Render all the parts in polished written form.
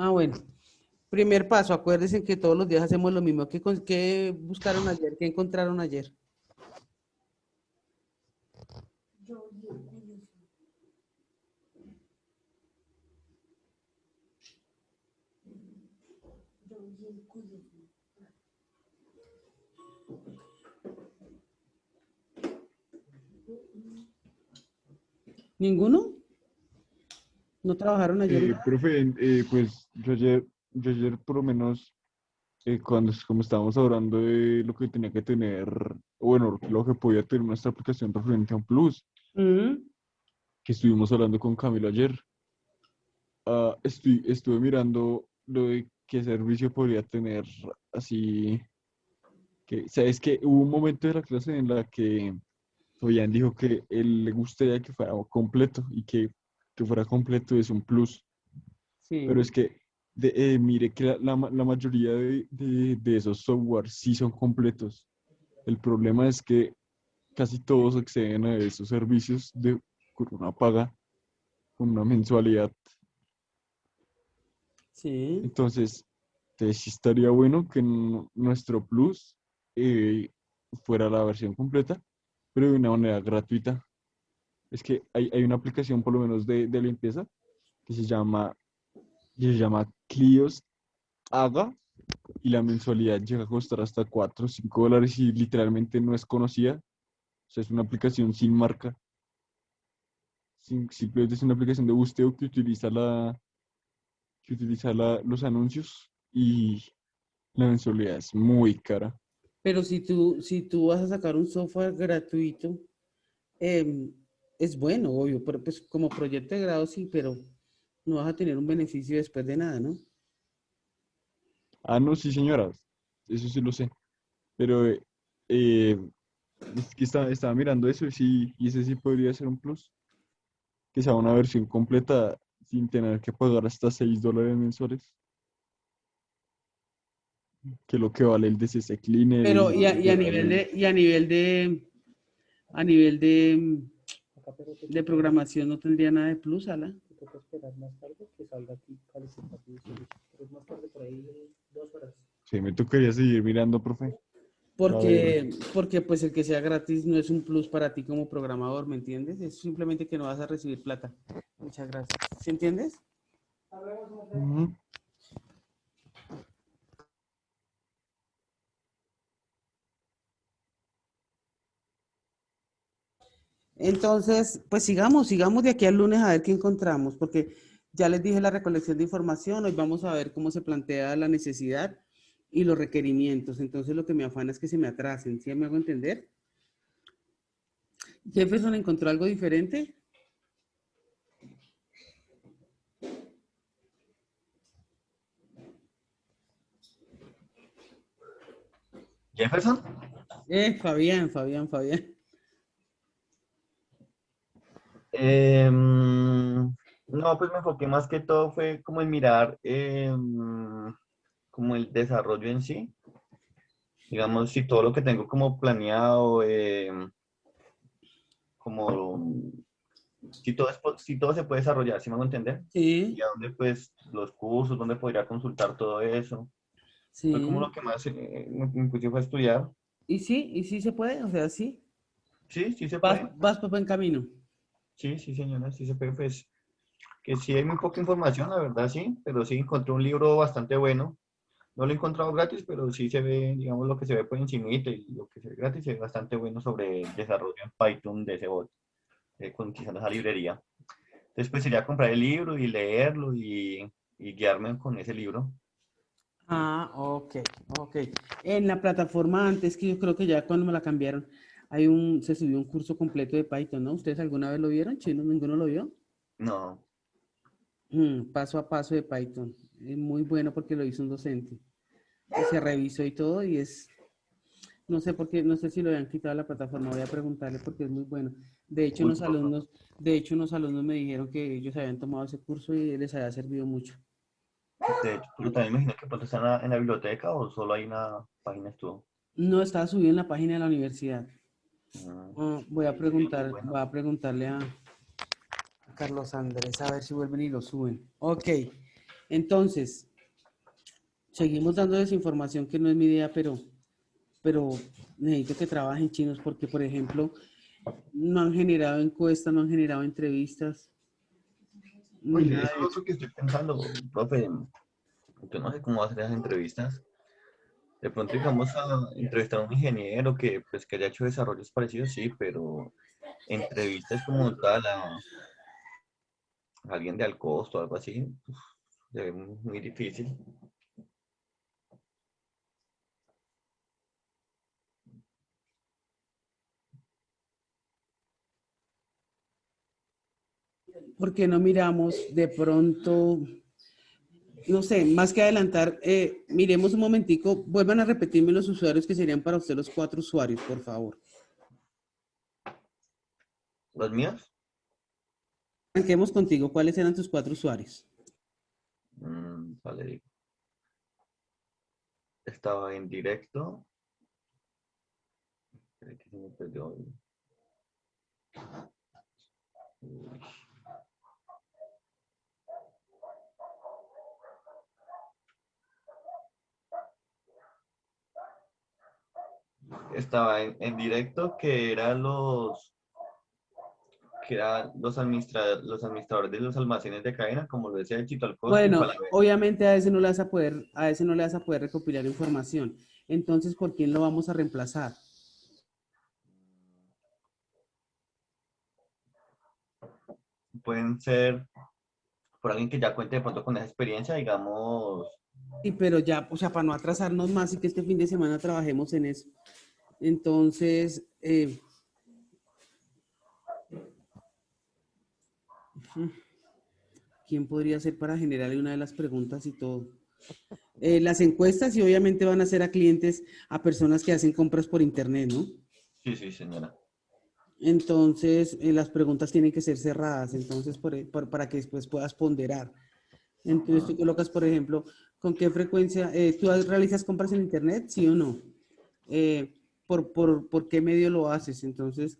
Ah, bueno. Primer paso, acuérdense que todos los días hacemos lo mismo. ¿Qué buscaron ayer? ¿Qué encontraron ayer? ¿Ninguno? ¿No trabajaron ayer nada? Profe, pues yo ayer por lo menos, como estábamos hablando de lo que tenía que tener, bueno, lo que podía tener nuestra aplicación referente a un plus, Mm, que estuvimos hablando con Camilo ayer, estuve mirando lo de qué servicio podría tener así, que, sabes que hubo un momento de la clase en la que Fabián dijo que él le gustaría que fuera completo y que fuera completo es un plus. Pero sí, es que mire que la mayoría de esos software sí son completos. El problema es que casi todos acceden a esos servicios con una paga, con una mensualidad. sí. Entonces, sí estaría bueno que nuestro plus eh, fuera la versión completa, pero de una manera gratuita. Es que hay una aplicación, por lo menos de limpieza, que se llama Clios Haga, y la mensualidad llega a costar hasta $4 o $5 y literalmente no es conocida. O sea, es una aplicación sin marca. Simplemente es una aplicación de busteo que utiliza los anuncios y la mensualidad es muy cara. Pero si tú vas a sacar un software gratuito, em, es bueno, obvio, pero pues como proyecto de grado sí, pero no vas a tener un beneficio después de nada, ¿no? Ah, no, sí, señora. Eso sí lo sé. Pero eh, es que estaba mirando eso y ese sí podría ser un plus. Que sea una versión completa sin tener que pagar hasta $6 mensuales. Que lo que vale el DCC Cleaner Pero y el y a nivel Terraform. de programación no tendría nada de plus, Ala. Toca esperar más tarde que salga aquí calificación. Pero es más tarde por ahí 2 horas. Sí, me tocaría seguir mirando, profe. A ver. Porque pues el que sea gratis no es un plus para ti como programador, ¿me entiendes? Es simplemente que no vas a recibir plata. Muchas gracias. ¿Sí entiendes? Ujú. Entonces, pues sigamos de aquí al lunes a ver qué encontramos, porque ya les dije la recolección de información, hoy vamos a ver cómo se plantea la necesidad y los requerimientos. Entonces, lo que me afana es que se me atrasen, ¿sí me hago entender? Jefferson encontró algo diferente. Jefferson. Fabián. No, pues me enfoqué más que todo fue como en mirar como el desarrollo en sí. Digamos, si todo lo que tengo como planeado, como si todo se puede desarrollar, ¿sí me hago entender? Y Sí, a dónde pues los cursos, dónde podría consultar todo eso. Fue como sí. lo que más me puse fue a estudiar. Y sí se puede, o sea, sí. Sí, sí se Vas, puede. vas por buen camino. Sí, sí, señora, sí se puede. Pues que sí hay muy poca información, la verdad, sí, pero sí encontré un libro bastante bueno. No lo he encontrado gratis, pero sí se ve, digamos, lo que se ve por encimita y lo que se ve gratis se ve bastante bueno sobre desarrollo en Python de ese bot, utilizando esa librería. Entonces, pues sería comprar el libro y leerlo y guiarme con ese libro. Ah, ok, ok. En la plataforma antes, que yo creo que ya cuando me la cambiaron, se subió un curso completo de Python, ¿no? ¿Ustedes alguna vez lo vieron? ¿Chino? ¿Ninguno lo vio? No, Paso a paso de Python. Es muy bueno porque lo hizo un docente. Y se revisó y todo y no sé por qué, no sé si lo habían quitado de la plataforma, voy a preguntarle porque es muy bueno. De hecho, uy, unos alumnos, de hecho, unos alumnos me dijeron que ellos habían tomado ese curso y les había servido mucho. de hecho, pero también me imagino que pronto está en la biblioteca o solo hay una página estuvo. No estaba subido en la página de la universidad. Mm, Voy bueno, a preguntarle a Carlos Andrés a ver si vuelven y lo suben. Ok, Entonces, seguimos dando desinformación que no es mi idea, pero necesito que trabajen chinos porque, por ejemplo, no han generado encuestas, no han generado entrevistas, ni Oye, nada eso es de lo eso. otro que estoy pensando, profe. Yo no sé cómo hacer las entrevistas. De pronto, digamos, a entrevistar a un ingeniero que, pues, que haya hecho desarrollos parecidos, sí, pero entrevistas como tal a alguien de al costo o algo así, uf, se ve muy difícil. ¿Por qué no miramos de pronto, no sé, más que adelantar, miremos un momentico, vuelvan a repetirme los usuarios que serían para usted los 4 usuarios, por favor. ¿Los míos? Arranquemos contigo, ¿cuáles eran tus 4 usuarios? Vale, digo. Estaba en directo. Espera que se me perdió. Uy. Estaba en directo que eran los administradores de los almacenes de cadena, como lo decía el Chito al costo y Bueno, Falabella. obviamente a ese no le vas a poder, a ese no le vas a poder recopilar información. Entonces, ¿por quién lo vamos a reemplazar? Pueden ser por alguien que ya cuente de pronto con esa experiencia, digamos. Sí, pero ya, o sea, para no atrasarnos más y que este fin de semana trabajemos en eso. Entonces, ¿quién podría ser para generarle una de las preguntas y todo? Las encuestas y obviamente van a ser a clientes, a personas que hacen compras por internet, ¿no? Sí, sí, señora. Entonces, las preguntas tienen que ser cerradas, entonces, para que después puedas ponderar. Entonces, Ajá. tú colocas, por ejemplo, ¿con qué frecuencia tú realizas compras en internet? ¿Sí o no? ¿Por qué medio lo haces? Entonces,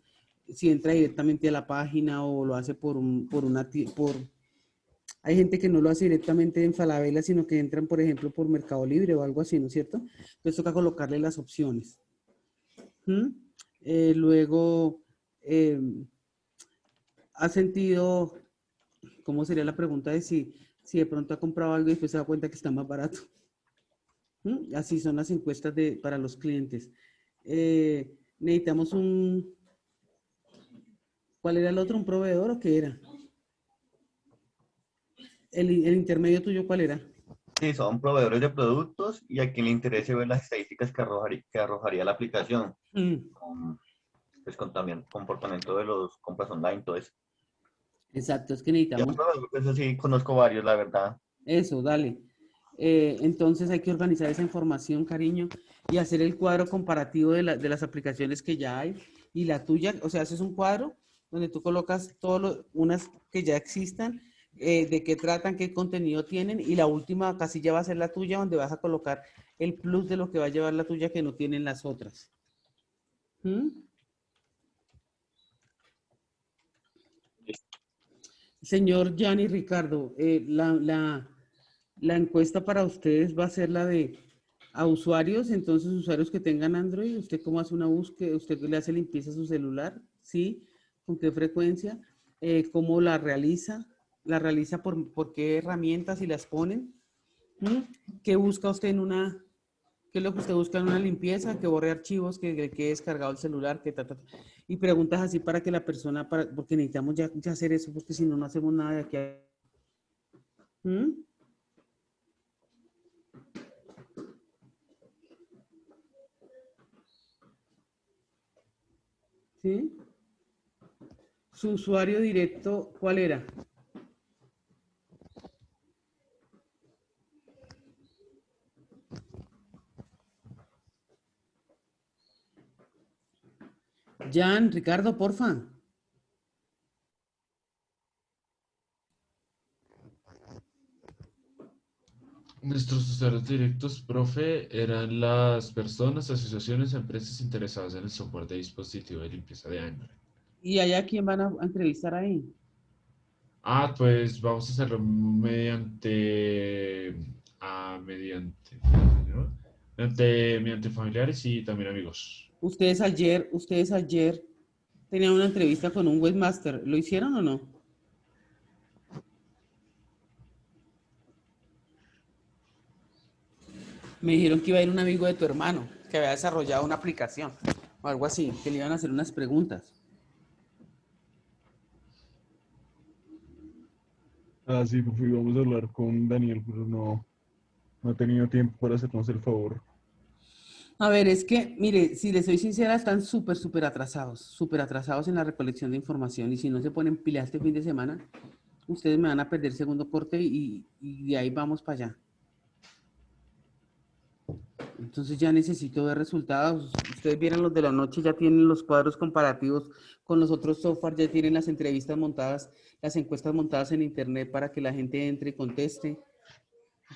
si entra directamente a la página o lo hace hay gente que no lo hace directamente en Falabella, sino que entran, por ejemplo, por Mercado Libre o algo así, ¿no es cierto? Entonces toca colocarle las opciones. ¿Mm? Luego, eh, ¿ha sentido, cómo sería la pregunta de si de pronto ha comprado algo y después se da cuenta que está más barato? ¿Mm? Así son las encuestas para los clientes. Necesitamos ¿cuál era el otro? ¿Un proveedor o qué era? El intermedio tuyo, ¿cuál era? Sí, son proveedores de productos y a quien le interese ver las estadísticas que arrojaría la aplicación, Mm, con, pues con también comportamiento de los compras online, todo eso. exacto, es que Ya, necesitamos eso sí, conozco varios, la verdad. eso, dale. Entonces hay que organizar esa información, cariño, y hacer el cuadro comparativo de las aplicaciones que ya hay y la tuya. O sea, haces un cuadro donde tú colocas unas que ya existan, de qué tratan, qué contenido tienen, y la última casilla va a ser la tuya, donde vas a colocar el plus de lo que va a llevar la tuya que no tienen las otras. ¿Mm? Señor Gianni Ricardo, la encuesta para ustedes va a ser la de a usuarios, entonces usuarios que tengan Android, ¿usted cómo hace una búsqueda? ¿Usted le hace limpieza a su celular? ¿Sí? ¿Con qué frecuencia? ¿Cómo la realiza? ¿La realiza por qué herramientas y las ponen? ¿Mm? ¿Qué busca usted qué es lo que usted busca en una limpieza? Que borre archivos, que quede descargado el celular, y preguntas así para que la persona, porque necesitamos ya hacer eso, porque si no, no hacemos nada de aquí a... ¿Mm? ¿Sí? Su usuario directo, ¿cuál era? Jan, Ricardo, porfa. Nuestros usuarios directos, profe, eran las personas, asociaciones, empresas interesadas en el software de dispositivo de limpieza de Android. ¿Y allá quién van a entrevistar ahí? Pues vamos a hacerlo mediante, ¿no? Mediante familiares y también amigos. Ustedes ayer tenían una entrevista con un webmaster. ¿Lo hicieron o no? Me dijeron que iba a ir un amigo de tu hermano, que había desarrollado una aplicación o algo así, que le iban a hacer unas preguntas. Ah, sí, pues íbamos a hablar con Daniel, pero no he tenido tiempo para hacernos el favor. A ver, es que, mire, si les soy sincera, están súper atrasados en la recolección de información y si no se ponen pilas este fin de semana, ustedes me van a perder segundo corte y de ahí vamos para allá. Entonces ya necesito ver resultados. Ustedes vieron los de la noche, ya tienen los cuadros comparativos con los otros software, ya tienen las entrevistas montadas, las encuestas montadas en internet para que la gente entre y conteste.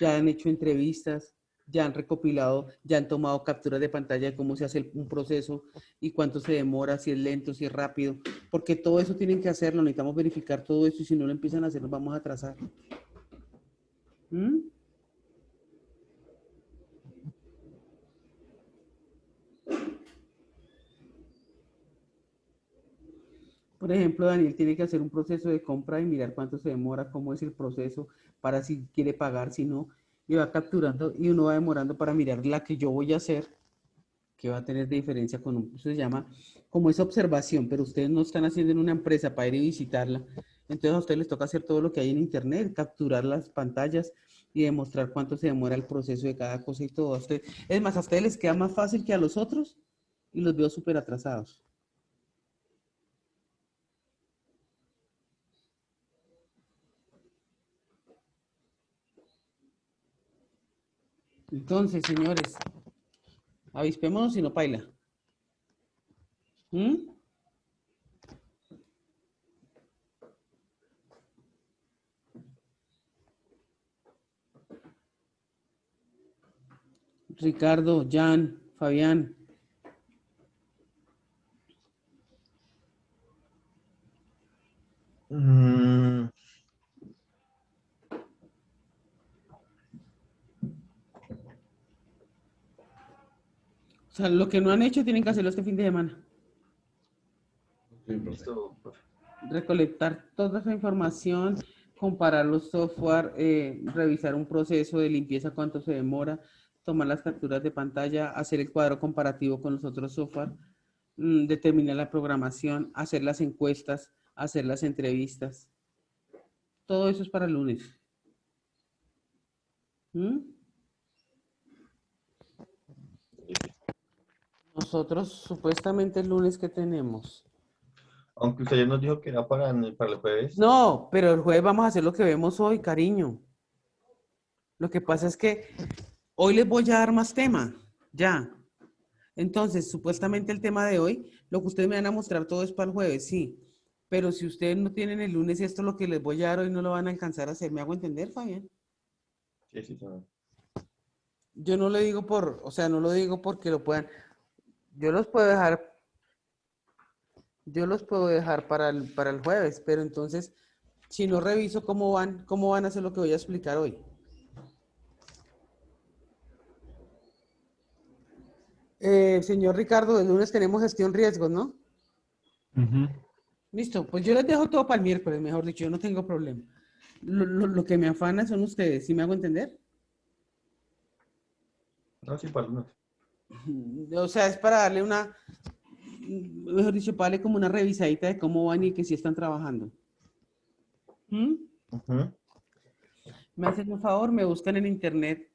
Ya han hecho entrevistas, ya han recopilado, ya han tomado capturas de pantalla de cómo se hace un proceso y cuánto se demora, si es lento, si es rápido, porque todo eso tienen que hacerlo, necesitamos verificar todo eso y si no lo empiezan a hacer nos vamos a atrasar. ¿Mm? Por ejemplo, Daniel tiene que hacer un proceso de compra y mirar cuánto se demora, cómo es el proceso para si quiere pagar, si no, y va capturando y uno va demorando para mirar la que yo voy a hacer, que va a tener de diferencia con un, eso se llama como esa observación, pero ustedes no están haciendo en una empresa para ir y visitarla, entonces a ustedes les toca hacer todo lo que hay en internet, capturar las pantallas y demostrar cuánto se demora el proceso de cada cosa y todo. Es más, a ustedes les queda más fácil que a los otros y los veo súper atrasados. Entonces, señores, avispémonos y no paila. ¿Mm? Ricardo, Jan, Fabián. Mm, O sea, lo que no han hecho tienen que hacerlo este fin de semana. Ok, profe. listo, profe. Recolectar toda esa información, comparar los software, revisar un proceso de limpieza, cuánto se demora, tomar las capturas de pantalla, hacer el cuadro comparativo con los otros software, determinar la programación, hacer las encuestas, hacer las entrevistas. Todo eso es para el lunes. ¿Mm? Nosotros supuestamente el lunes que tenemos. Aunque usted ya nos dijo que era para el jueves. No, pero el jueves vamos a hacer lo que vemos hoy, cariño. Lo que pasa es que hoy les voy a dar más tema, ya. Entonces, supuestamente el tema de hoy, lo que ustedes me van a mostrar todo es para el jueves, sí. Pero si ustedes no tienen el lunes esto, lo que les voy a dar hoy no lo van a alcanzar a hacer. ¿Me hago entender, Fabián? Sí, sí, señor. Yo no lo digo o sea, no lo digo porque lo puedan. Yo los puedo dejar, yo los puedo dejar para el jueves, pero entonces, si no reviso cómo van a hacer lo que voy a explicar hoy. Señor Ricardo, el lunes tenemos gestión riesgos, ¿no? Ujú. Listo, pues yo les dejo todo para el miércoles, mejor dicho, yo no tengo problema. Lo que me afana son ustedes, ¿sí me hago entender? No, sí, para el lunes. O sea, es para darle mejor dicho, para darle como una revisadita de cómo van y que sí están trabajando. ¿Mm? Ujú. Me hacen un favor, me buscan en internet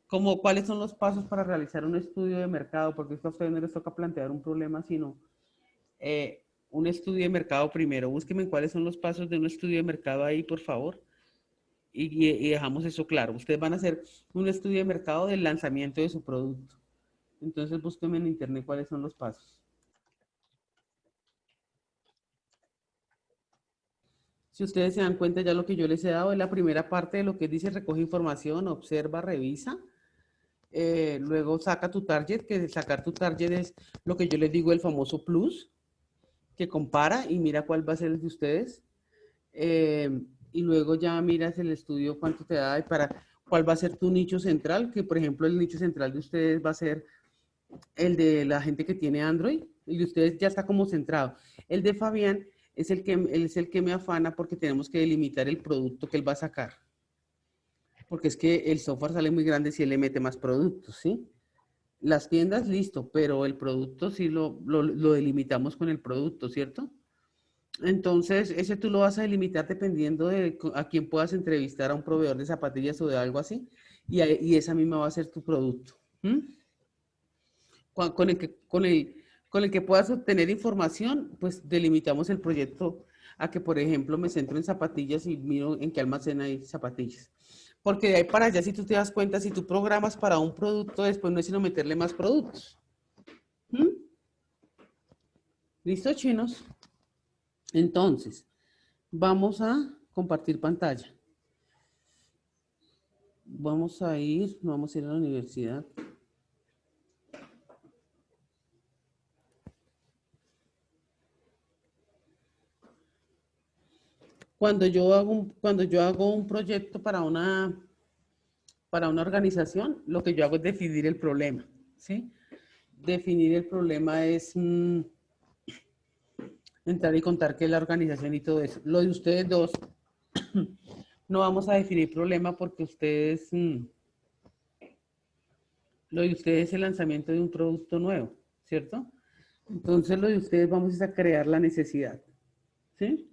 como cuáles son los pasos para realizar un estudio de mercado, porque esto a ustedes no les toca plantear un problema, sino un estudio de mercado primero. Búsquenme cuáles son los pasos de un estudio de mercado ahí, por favor. Y dejamos eso claro. Ustedes van a hacer un estudio de mercado del lanzamiento de su producto. Entonces búsquenme en internet cuáles son los pasos. Si ustedes se dan cuenta, ya lo que yo les he dado es la primera parte de lo que dice recoge información, observa, revisa. Luego saca tu target, que sacar tu target es lo que yo les digo, el famoso plus, que compara y mira cuál va a ser el de ustedes. y luego ya miras el estudio cuánto te da y para cuál va a ser tu nicho central, que por ejemplo el nicho central de ustedes va a ser el de la gente que tiene Android, y de ustedes ya está como centrado. El de Fabián es el que me afana porque tenemos que delimitar el producto que él va a sacar. Porque es que el software sale muy grande si él le mete más productos, ¿sí? Las tiendas, listo, pero el producto sí lo delimitamos con el producto, ¿cierto? Entonces, ese tú lo vas a delimitar dependiendo de a quién puedas entrevistar, a un proveedor de zapatillas o de algo así, y esa misma va a ser tu producto. ¿Mm? Con el que puedas obtener información, pues delimitamos el proyecto a que, por ejemplo, me centro en zapatillas y miro en qué almacén hay zapatillas. Porque de ahí para allá, si tú te das cuenta, si tú programas para un producto, después no es sino meterle más productos. ¿Mm? ¿Listo, chinos? Entonces, vamos a compartir pantalla. Vamos a ir a la universidad. Cuando yo hago un proyecto para una organización, lo que yo hago es definir el problema, ¿sí? Definir el problema es entrar y contar qué es la organización y todo eso. Lo de ustedes dos, no vamos a definir problema porque lo de ustedes es el lanzamiento de un producto nuevo, ¿cierto? Entonces lo de ustedes vamos a crear la necesidad, ¿sí?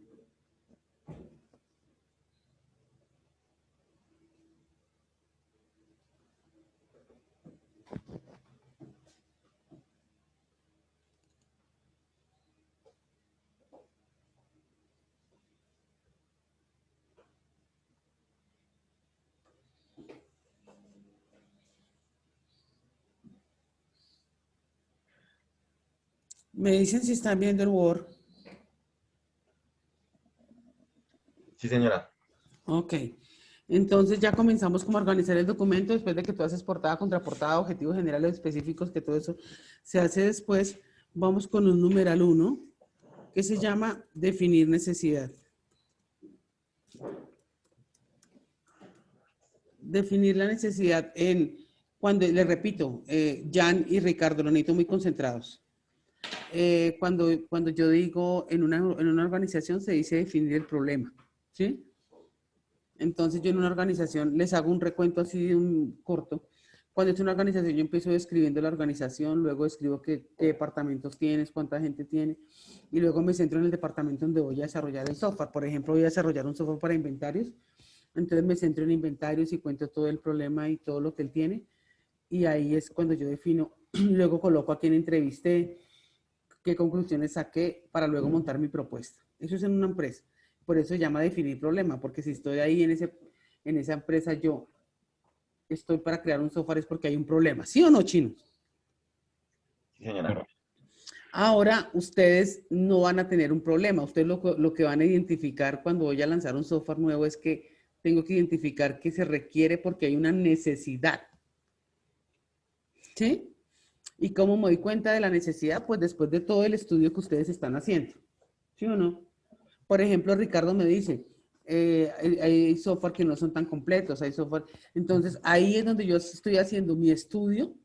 Me dicen si están viendo el Word. Sí, señora. Ok. Entonces ya comenzamos como a organizar el documento después de que tú haces portada, contraportada, objetivos generales específicos, que todo eso se hace después. Vamos con un numeral 1 que se llama definir necesidad. Definir la necesidad cuando, le repito, Jan y Ricardo, lo necesito muy concentrados. Cuando yo digo en una organización se dice definir el problema, ¿sí? Entonces yo en una organización les hago un recuento así de un corto. Cuando es una organización yo empiezo describiendo la organización, luego escribo qué departamentos tienes, cuánta gente tiene, y luego me centro en el departamento donde voy a desarrollar el software. Por ejemplo, voy a desarrollar un software para inventarios, entonces me centro en inventarios y cuento todo el problema y todo lo que él tiene, y ahí es cuando yo defino, luego coloco a quién entrevisté, qué conclusiones saqué para luego montar mi propuesta. Eso es en una empresa. Por eso se llama definir problema, porque si estoy ahí en esa empresa, yo estoy para crear un software es porque hay un problema. ¿Sí o no, chinos? Sí, señora. Ahora, ustedes no van a tener un problema. Ustedes lo que van a identificar cuando voy a lanzar un software nuevo es que tengo que identificar que se requiere porque hay una necesidad. ¿Sí? ¿Y cómo me doy cuenta de la necesidad? Pues después de todo el estudio que ustedes están haciendo. ¿Sí o no? Por ejemplo, Ricardo me dice, hay software que no son tan completos, hay software. Entonces, ahí es donde yo estoy haciendo mi estudio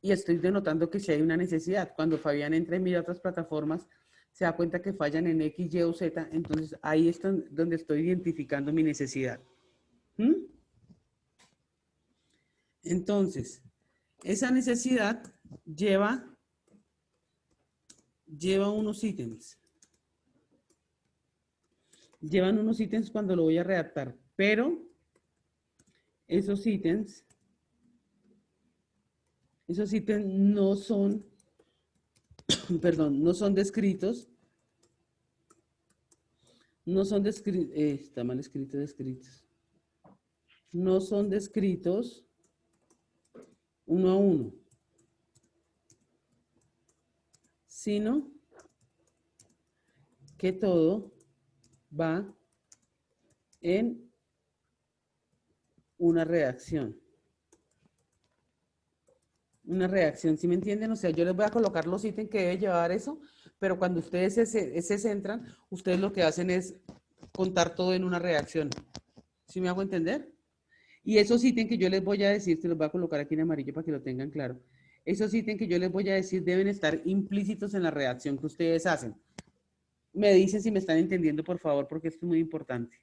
y estoy denotando que si hay una necesidad. Cuando Fabián entra y mira otras plataformas, se da cuenta que fallan en X, Y o Z. Entonces, ahí es donde estoy identificando mi necesidad. ¿Mm? Entonces, esa necesidad lleva unos ítems. Llevan unos ítems cuando lo voy a redactar, pero esos ítems no son, perdón, no son descritos, está mal escrito, descritos. No son descritos uno a uno, sino que todo va en una redacción. Una reacción, ¿sí me entienden? O sea, yo les voy a colocar los ítems que debe llevar eso, pero cuando ustedes se centran, ustedes lo que hacen es contar todo en una reacción. ¿Sí me hago entender? Y esos ítems que yo les voy a decir, se los voy a colocar aquí en amarillo para que lo tengan claro. Esos ítems que yo les voy a decir deben estar implícitos en la reacción que ustedes hacen. Me dicen si me están entendiendo, por favor, porque esto es muy importante.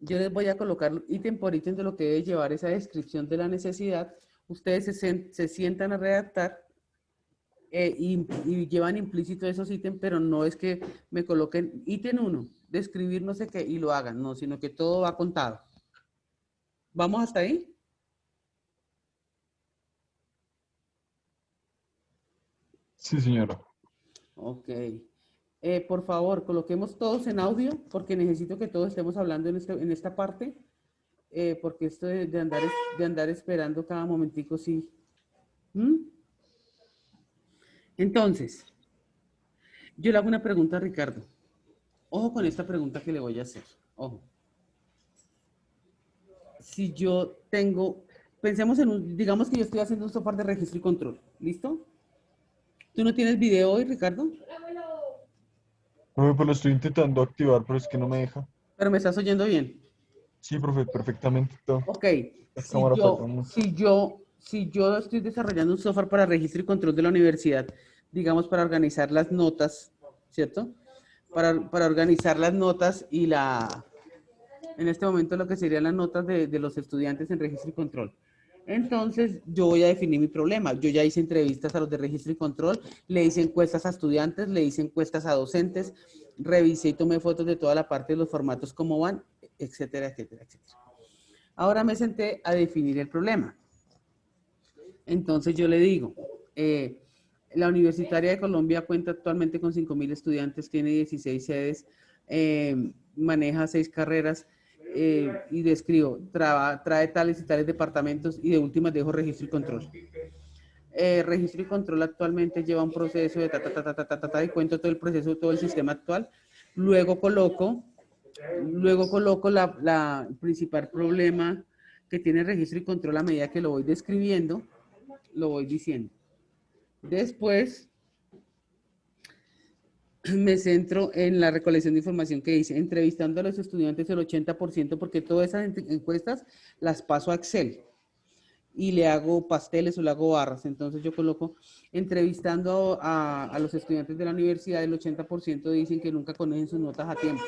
Yo les voy a colocar ítem por ítem de lo que debe llevar esa descripción de la necesidad. Ustedes se sientan a redactar y llevan implícito esos ítems, pero no es que me coloquen ítem 1, describir no sé qué y lo hagan, no, sino que todo va contado. ¿Vamos hasta ahí? Sí, señora. Ok. Por favor, coloquemos todos en audio porque necesito que todos estemos hablando en esta parte, porque esto de andar esperando cada momentico, sí. ¿Mm? Entonces, yo le hago una pregunta a Ricardo. Ojo con esta pregunta que le voy a hacer. Ojo. Si yo tengo, pensemos en digamos que yo estoy haciendo un software de registro y control. ¿Listo? ¿Tú no tienes video hoy, Ricardo? Profe, pues lo estoy intentando activar, pero es que no me deja. Pero me estás oyendo bien. Sí, profe, perfectamente todo. Ok, La cámara falta mucho. si yo estoy desarrollando un software para registro y control de la universidad, digamos para organizar las notas, ¿cierto? Para organizar las notas y en este momento lo que serían las notas de los estudiantes en registro y control. Entonces, yo voy a definir mi problema. Yo ya hice entrevistas a los de registro y control, le hice encuestas a estudiantes, le hice encuestas a docentes, revisé y tomé fotos de toda la parte de los formatos, cómo van, etcétera, etcétera, etcétera. Ahora me senté a definir el problema. Entonces yo le digo, la Universitaria de Colombia cuenta actualmente con 5.000 estudiantes, tiene 16 sedes, maneja 6 carreras y describo, trae tales y tales departamentos y de últimas dejo registro y control. Registro y control actualmente lleva un proceso de y cuento todo el proceso, todo el sistema actual. Luego coloco la principal problema que tiene registro y control a medida que lo voy describiendo, lo voy diciendo. Después me centro en la recolección de información que hice, entrevistando a los estudiantes el 80%, porque todas esas encuestas las paso a Excel y le hago pasteles o le hago barras. Entonces yo coloco, entrevistando a los estudiantes de la universidad, el 80% dicen que nunca conocen sus notas a tiempo.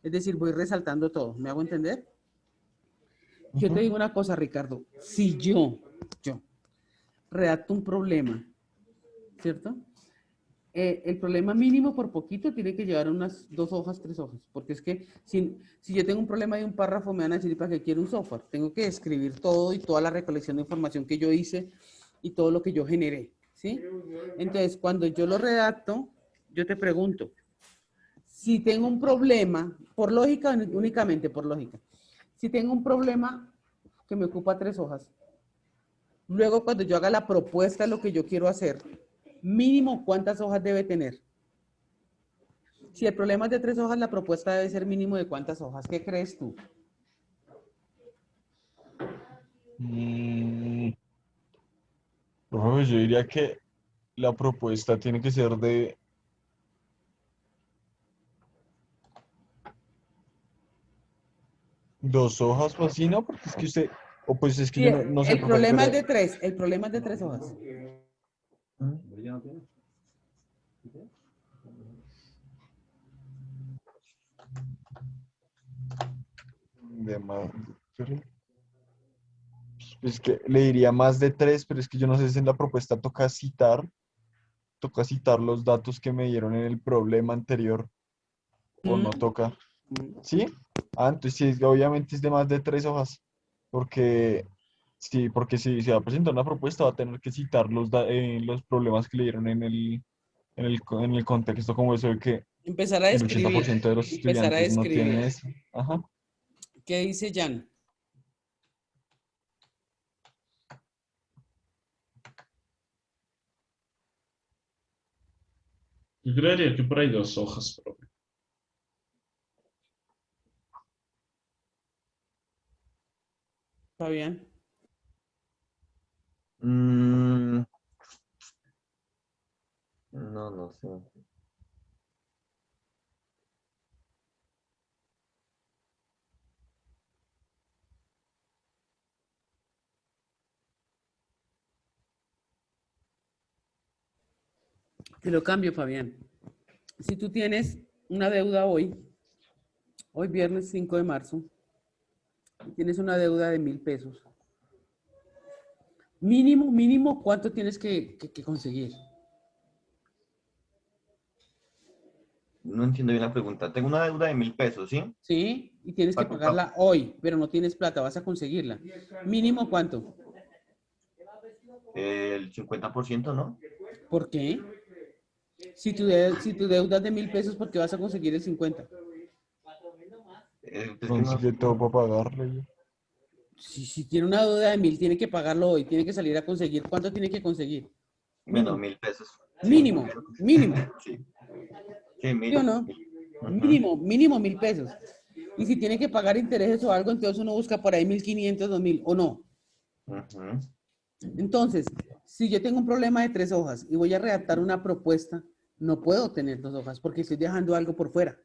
Es decir, voy resaltando todo. ¿Me hago entender? Yo te digo una cosa, Ricardo. Si yo redacto un problema, ¿cierto? El problema mínimo por poquito tiene que llevar unas 2 hojas, 3 hojas, porque es que si yo tengo un problema de un párrafo, me van a decir para qué quiero un software. Tengo que escribir todo y toda la recolección de información que yo hice y todo lo que yo generé, ¿sí? Entonces, cuando yo lo redacto, yo te pregunto, si tengo un problema, por lógica, únicamente por lógica, si tengo un problema que me ocupa 3 hojas, luego cuando yo haga la propuesta de lo que yo quiero hacer, mínimo cuántas hojas debe tener. Si el problema es de 3 hojas, la propuesta debe ser mínimo de cuántas hojas. ¿Qué crees tú? Profe, yo diría que la propuesta tiene que ser de 2 hojas o así, ¿no? Porque es que usted, o pues es que Sí, yo no sé, el profe, problema es pero de 3, el problema es de 3 hojas. de más, pues que le diría más de 3, pero es que yo no sé si en la propuesta toca citar los datos que me dieron en el problema anterior o Mm, no toca. mm. ¿Sí? Ah, entonces sí, obviamente es de más de 3 hojas, porque sí, porque si se va a presentar una propuesta va a tener que citar los problemas que le dieron en el contexto, como eso de que Empezar a el escribir. 80% de los Empezar a estudiantes no escribir. tienen eso. Ajá. ¿Qué dice Jan? Yo creería que por ahí 2 hojas, profe. Fabián. No, no sé. Te lo cambio, Fabián. Si tú tienes una deuda hoy viernes 5 de marzo, tienes una deuda de 1.000 pesos. Mínimo, ¿cuánto tienes que conseguir? No entiendo bien la pregunta. Tengo una deuda de 1.000 pesos, ¿sí? ¿Sí? Y tienes que pagarla hoy, pero no tienes plata, vas a conseguirla. Mínimo, ¿cuánto? El 50%, ¿no? ¿Por qué? Si tu deuda es de 1.000 pesos, ¿por qué vas a conseguir el 50? Pues que no Consigue sé. todo para pagarle. Si tiene una deuda de 1.000, tiene que pagarlo hoy, tiene que salir a conseguir. ¿Cuánto tiene que conseguir? Bueno, Mínimo, 1.000 pesos. Sí. mínimo. Sí. Sí, ¿Sí o 1.000. no? 1.000. Mínimo, 1.000 pesos. Y si tiene que pagar intereses o algo, entonces uno busca por ahí 1.500, 2.000, ¿o no? Ujú. Entonces, si yo tengo un problema de 3 hojas y voy a redactar una propuesta, no puedo tener 2 hojas porque estoy dejando algo por fuera.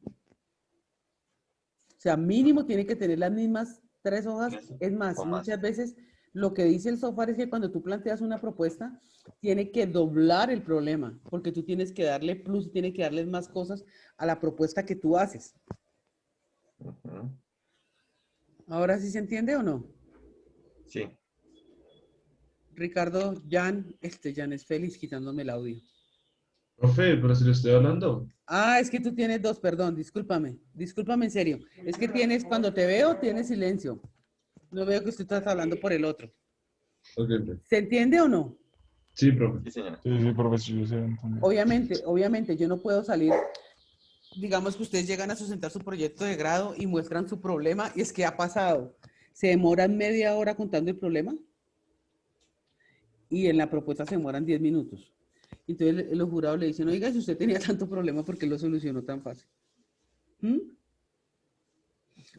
O sea, mínimo tiene que tener las mismas 3 hojas. Es más, O más. muchas veces lo que dice el software es que cuando tú planteas una propuesta, tiene que doblar el problema, porque tú tienes que darle plus, tienes que darles más cosas a la propuesta que tú haces. Ujú. ¿Ahora sí se entiende o no? Sí. Ricardo, Jan, Jan es feliz quitándome el audio. Profe, pero si le estoy hablando. Ah, es que tú tienes dos, perdón, discúlpame en serio. Es que tienes, cuando te veo, tienes silencio. No veo que tú estás hablando por el otro. Ok, profe. ¿Se entiende o no? Sí, profe. Sí, señora. Sí, profesor, yo sé, entonces. Obviamente, yo no puedo salir. Digamos que ustedes llegan a sustentar su proyecto de grado y muestran su problema, y es que ha pasado. Se demoran media hora contando el problema y en la propuesta se demoran 10 minutos. Entonces los jurados le dicen, oiga, si usted tenía tanto problema, ¿por qué lo solucionó tan fácil? ¿Mm?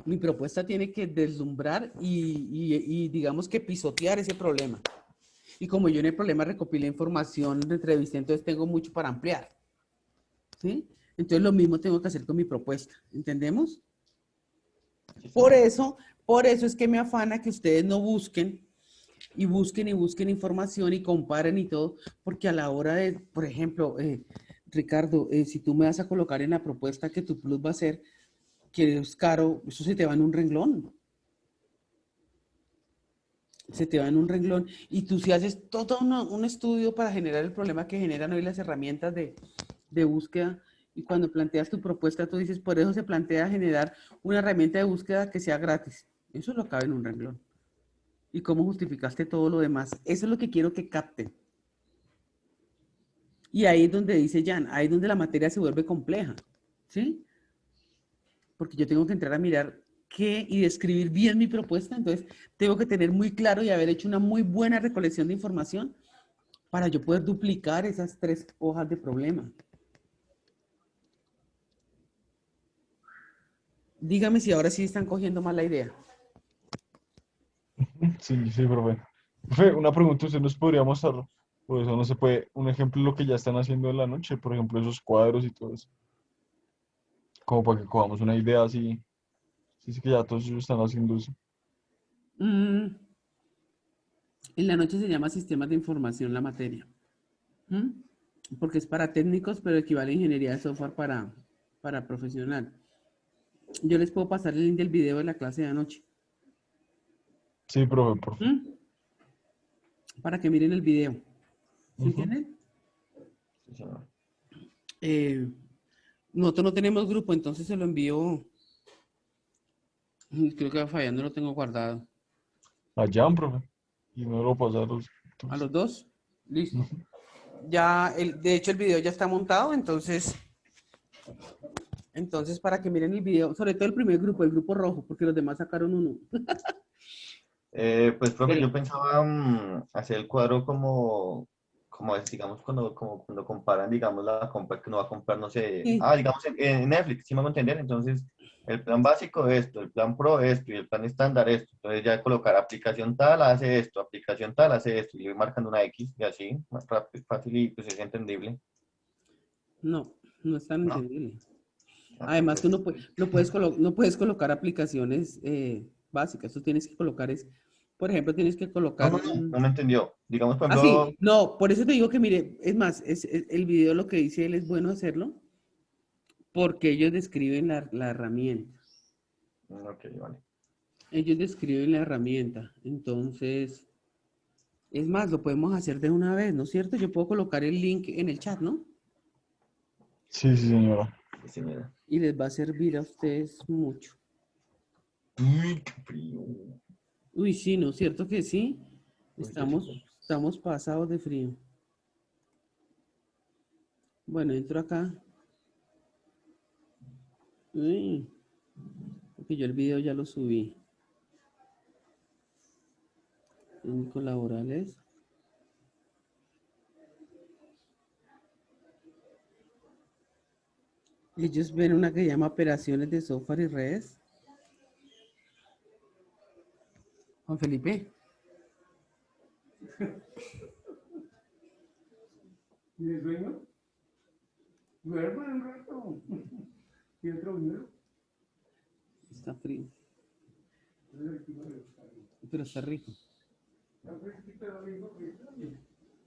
Mi propuesta tiene que deslumbrar y digamos que pisotear ese problema. Y como yo en el problema recopilé información, entrevisté, entonces tengo mucho para ampliar. ¿Sí? Entonces lo mismo tengo que hacer con mi propuesta. ¿Entendemos? Sí, Por señora. eso, por eso es que me afana que ustedes no busquen y busquen información y comparen y todo, porque a la hora de, por ejemplo, Ricardo, si tú me vas a colocar en la propuesta que tu plus va a ser que es caro, eso se te va en un renglón. Se te va en un renglón. Y tú si haces todo un estudio para generar el problema que generan hoy las herramientas de búsqueda, y cuando planteas tu propuesta, tú dices, por eso se plantea generar una herramienta de búsqueda que sea gratis. Eso lo cabe en un renglón. ¿Y cómo justificaste todo lo demás? Eso es lo que quiero que capten. Y ahí es donde dice Jan, ahí es donde la materia se vuelve compleja. ¿Sí? Porque yo tengo que entrar a mirar qué y describir bien mi propuesta, entonces tengo que tener muy claro y haber hecho una muy buena recolección de información para yo poder duplicar esas 3 hojas de problema. Dígame si ahora sí están cogiendo mal la idea. Sí, sí, profe. Profe, una pregunta, ¿usted nos podría mostrar? Pues eso no se puede. Un ejemplo de lo que ya están haciendo en la noche, por ejemplo, esos cuadros y todo eso. Como para que cojamos una idea así. Sí, sí que ya todos ellos están haciendo eso. Mm, en la noche se llama sistemas de información la materia. ¿Mm? Porque es para técnicos, pero equivale a ingeniería de software para profesional. Yo les puedo pasar el link del video de la clase de anoche. Sí, profe, por favor. ¿Mm? Para que miren el video. ¿Sí Ujú. entienden? Sí, señora. Eh, nosotros no tenemos grupo, entonces se lo envío. Creo que fallando lo tengo guardado. Allá, profe. Y no lo pasaron. ¿A los dos? Listo. Ujú. Ya, de hecho, el video ya está montado, entonces para que miren el video, sobre todo el primer grupo, el grupo rojo, porque los demás sacaron uno. Pues, profe, Pero, yo pensaba hacer el cuadro como es, digamos, como cuando comparan, digamos, la compra que uno va a comprar, no sé, sí, digamos, en Netflix, ¿sí me hago entender? Entonces, el plan básico esto, el plan pro esto y el plan estándar esto. Entonces, ya colocar aplicación tal hace esto, aplicación tal hace esto, y le voy marcando una X y así, más rápido, fácil y pues es entendible. No, no es tan No. entendible. Ah, Además, tú no, perfecto. no puedes colocar aplicaciones básicas. Tú tienes que colocar, por ejemplo, tienes que No, colocar no, no, no me entendió. Digamos, por Ah, ejemplo, sí, no, por eso te digo que mire, es más, el video lo que dice él es bueno hacerlo porque ellos describen la herramienta. ok, vale. Ellos describen la herramienta. Entonces, es más, lo podemos hacer de una vez, ¿no es cierto? Yo puedo colocar el link en el chat, ¿no? Sí, sí, señora. Sí, señora. Y les va a servir a ustedes mucho. Uy, qué frío. Uy, sí, ¿no es cierto que sí? Uy, ya siento. Estamos pasados de frío. Bueno, entro acá. Uy, porque yo el video ya lo subí. Técnicos laborales. Ellos ven una que llama operaciones de software y redes. Juan Felipe. ¿Tiene sueño? Duerma un rato. ¿Tiene otro video? Está frío. Pero está rico.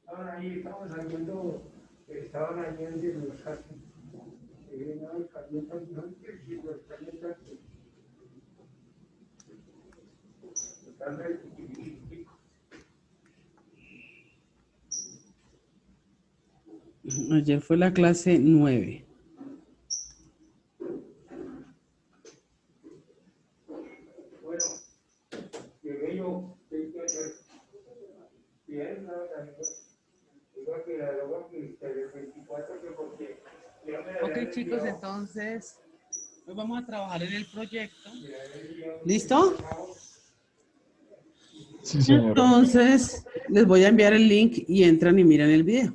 Estaban ahí, estaban saliendo, estaban ahí en los casos. No, calientan, no, que los calientan. Están ahí. Ayer fue la clase 9. Bueno, llegué yo, bien, digo que la droga que el 24 que porque ya me la Ok, habían chicos, enviado. entonces hoy vamos a trabajar en el proyecto. ¿Listo? Sí, señora. Entonces, les voy a enviar el link y entran y miran el video.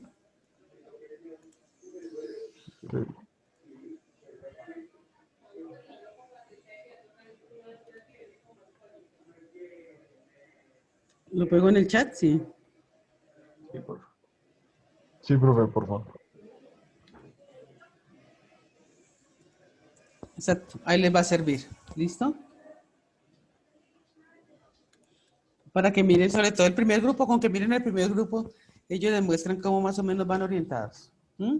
¿Lo pego en el chat? Sí. Sí, por favor. Sí, profe, por favor. Exacto. Ahí les va a servir. ¿Listo? Para que miren sobre todo el primer grupo, con que miren el primer grupo, ellos demuestran cómo más o menos van orientados. ¿Mm?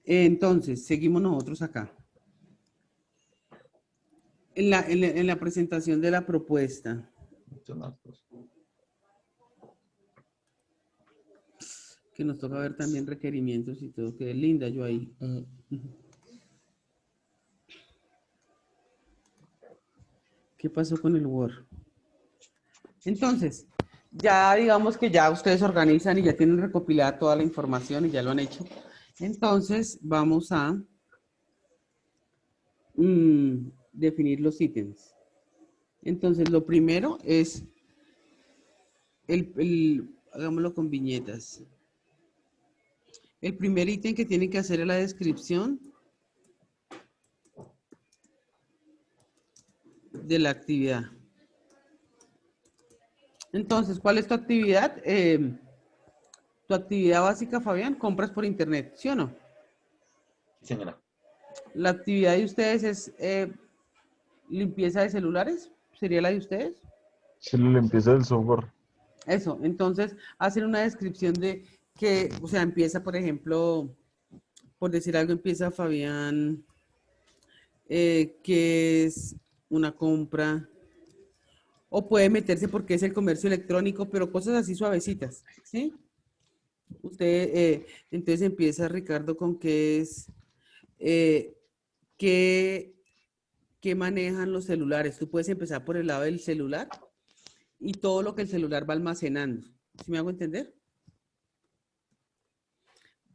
Entonces, seguimos nosotros acá. En la presentación de la propuesta. Son las dos. Que nos toca ver también requerimientos y todo. Qué linda yo ahí. ¿Qué pasó con el Word? Entonces, ya digamos que ya ustedes organizan y ya tienen recopilada toda la información y ya lo han hecho. Entonces, vamos a definir los ítems. Entonces, lo primero es hagámoslo con viñetas. El primer ítem que tienen que hacer es la descripción de la actividad. Entonces, ¿cuál es tu actividad? Tu actividad básica, Fabián, compras por internet, ¿sí o no? Sí, señora. La actividad de ustedes es limpieza de celulares, ¿sería la de ustedes? Se le empieza el software. Eso, entonces hacen una descripción de que, o sea, empieza, por ejemplo, por decir algo, empieza Fabián, que es una compra, o puede meterse porque es el comercio electrónico, pero cosas así suavecitas, ¿sí? Usted, entonces empieza Ricardo con qué es, eh, qué manejan los celulares. Tú puedes empezar por el lado del celular y todo lo que el celular va almacenando. ¿Sí me hago entender?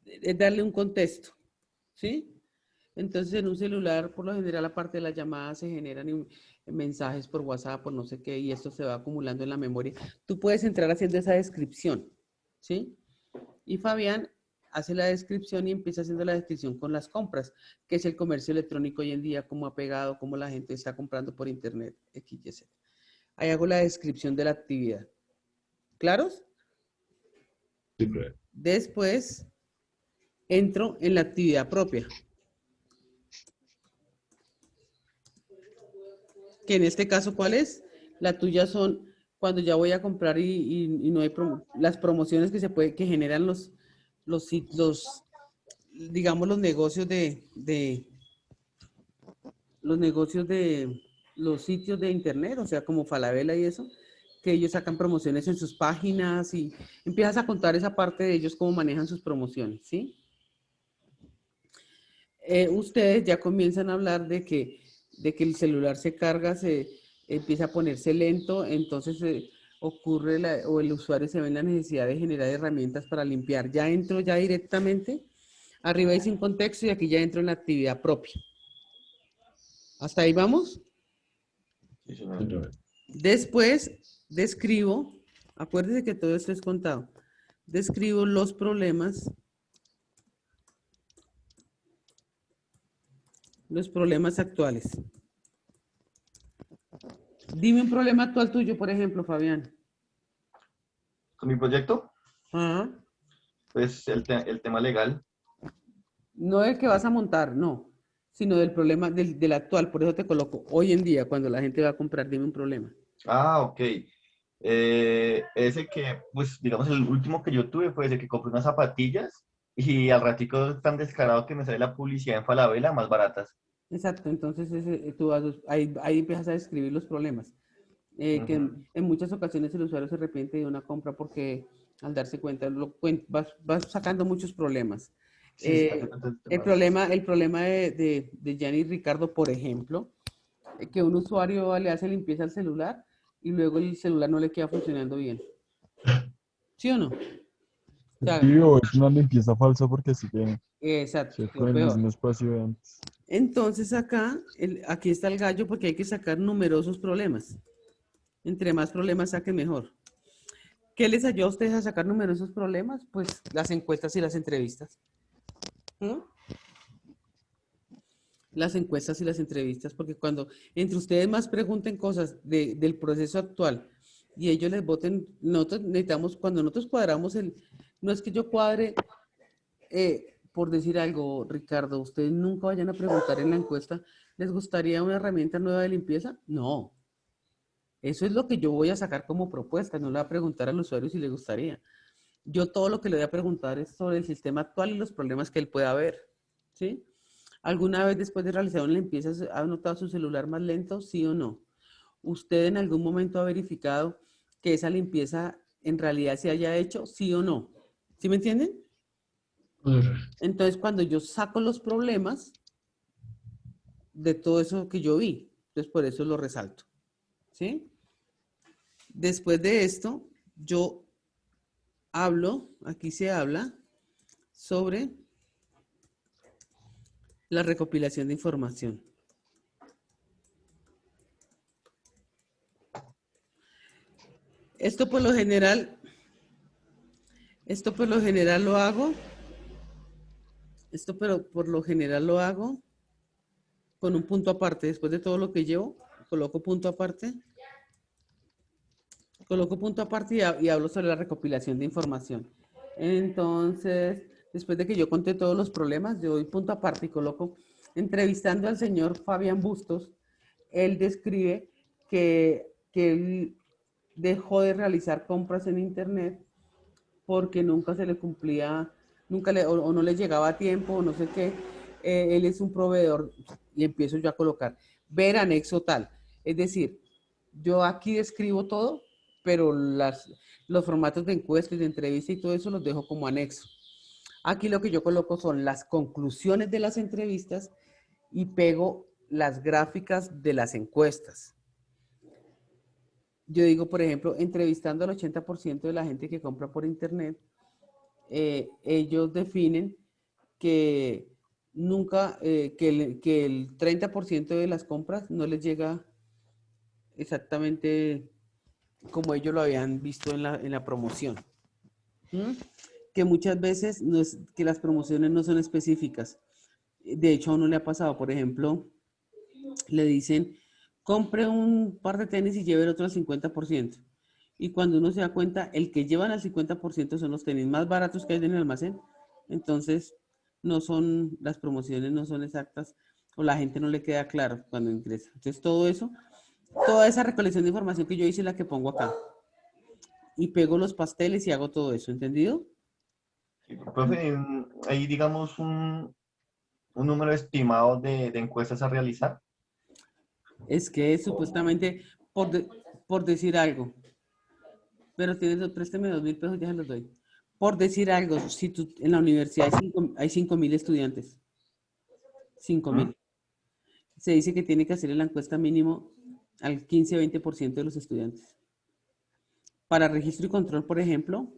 Es darle un contexto, ¿sí? Entonces en un celular, por lo general, aparte de las llamadas, se generan mensajes por WhatsApp, por no sé qué, y esto se va acumulando en la memoria. Tú puedes entrar haciendo esa descripción, ¿sí? Y Fabián hace la descripción y empieza haciendo la descripción con las compras, que es el comercio electrónico hoy en día, cómo ha pegado, cómo la gente está comprando por internet, X, Y, Z. Ahí hago la descripción de la actividad. ¿Claros? Sí, profe. Después entro en la actividad propia. Que en este caso, ¿cuál es? La tuya son cuando ya voy a comprar y no hay las promociones que que generan los digamos, los negocios de los sitios de internet, o sea, como Falabella y eso, que ellos sacan promociones en sus páginas y empiezas a contar esa parte de ellos, cómo manejan sus promociones, ¿sí? Ustedes ya comienzan a hablar de que el celular se carga, se empieza a ponerse lento, entonces ocurre o el usuario se ve en la necesidad de generar herramientas para limpiar. Ya entro ya directamente, arriba hay sin contexto y aquí ya entro en la actividad propia. ¿Hasta ahí vamos? Sí, señor. Sí, profe. Después describo, acuérdense que todo esto es contado, describo los problemas actuales. Dime un problema actual tuyo, por ejemplo, Fabián. Con mi proyecto, Ajá. pues el tema legal. No el que vas a montar, no, sino del problema del actual. Por eso te coloco hoy en día, cuando la gente va a comprar, dime un problema. Ah, ok. Ese que, pues, digamos, el último que yo tuve fue ese que compré unas zapatillas y al ratico tan descarado que me sale la publicidad en Falabella más baratas. Exacto, entonces ahí empiezas a describir los problemas. Que Ujú. en muchas ocasiones el usuario se arrepiente de una compra porque al darse cuenta vas sacando muchos problemas. Sí, sí, entonces, El problema de Gianni y Ricardo, por ejemplo, que un usuario le hace limpieza al celular y luego el celular no le queda funcionando bien. ¿Sí o no? O sea, Sí, o es una limpieza falsa porque sigue, exacto, sigue lo con el peor. mismo espacio de antes. Entonces acá, aquí está el gallo porque hay que sacar numerosos problemas. Entre más problemas saque, mejor. ¿Qué les ayuda a ustedes a sacar numerosos problemas? Pues las encuestas y las entrevistas. ¿Mm? Las encuestas y las entrevistas, porque cuando entre ustedes más pregunten cosas del proceso actual y ellos les voten, nosotros necesitamos, cuando nosotros cuadramos no es que yo cuadre, por decir algo, Ricardo, ustedes nunca vayan a preguntar en la encuesta, ¿les gustaría una herramienta nueva de limpieza? No, eso es lo que yo voy a sacar como propuesta, no le voy a preguntar al usuario si le gustaría. Yo todo lo que le voy a preguntar es sobre el sistema actual y los problemas que él pueda ver, ¿sí? ¿Alguna vez después de realizar una limpieza ha notado su celular más lento, sí o no? ¿Usted en algún momento ha verificado que esa limpieza en realidad se haya hecho, sí o no? ¿Sí me entienden? Entonces, cuando yo saco los problemas de todo eso que yo vi, entonces por eso lo resalto, ¿sí? Después de esto, yo aquí se habla sobre la recopilación de información. Esto por lo general lo hago, pero por lo general lo hago con un punto aparte. Después de todo lo que llevo, coloco punto aparte y hablo sobre la recopilación de información. Entonces, después de que yo conté todos los problemas, yo doy punto aparte y coloco, entrevistando al señor Fabián Bustos, él describe que él dejó de realizar compras en internet porque nunca se le cumplía, o no le llegaba a tiempo, o no sé qué. Él es un proveedor y empiezo yo a colocar, ver anexo tal. Es decir, yo aquí describo todo, pero los formatos de encuestas, de entrevista y todo eso los dejo como anexo. Aquí lo que yo coloco son las conclusiones de las entrevistas y pego las gráficas de las encuestas. Yo digo, por ejemplo, entrevistando al 80% de la gente que compra por internet, ellos definen que nunca, que el 30% de las compras no les llega exactamente como ellos lo habían visto en la promoción. ¿Mm? Que muchas veces no es, que las promociones no son específicas. De hecho, a uno le ha pasado, por ejemplo, le dicen, compre un par de tenis y lleve el otro al 50%. Y cuando uno se da cuenta, el que llevan al 50% son los tenis más baratos que hay en el almacén. Entonces, no son, las promociones no son exactas o la gente no le queda claro cuando ingresa. Entonces todo eso, toda esa recolección de información que yo hice es la que pongo acá. Y pego los pasteles y hago todo eso, ¿entendido? Sí, profe, ahí digamos un número estimado de encuestas a realizar. Es que supuestamente, por, por decir algo, pero tienes, présteme 2.000 pesos, ya se los doy. Por decir algo, si tú, en la universidad hay 5.000 estudiantes, 5.000. Se dice que tiene que hacer la encuesta mínimo al 15-20% de los estudiantes. Para registro y control, por ejemplo,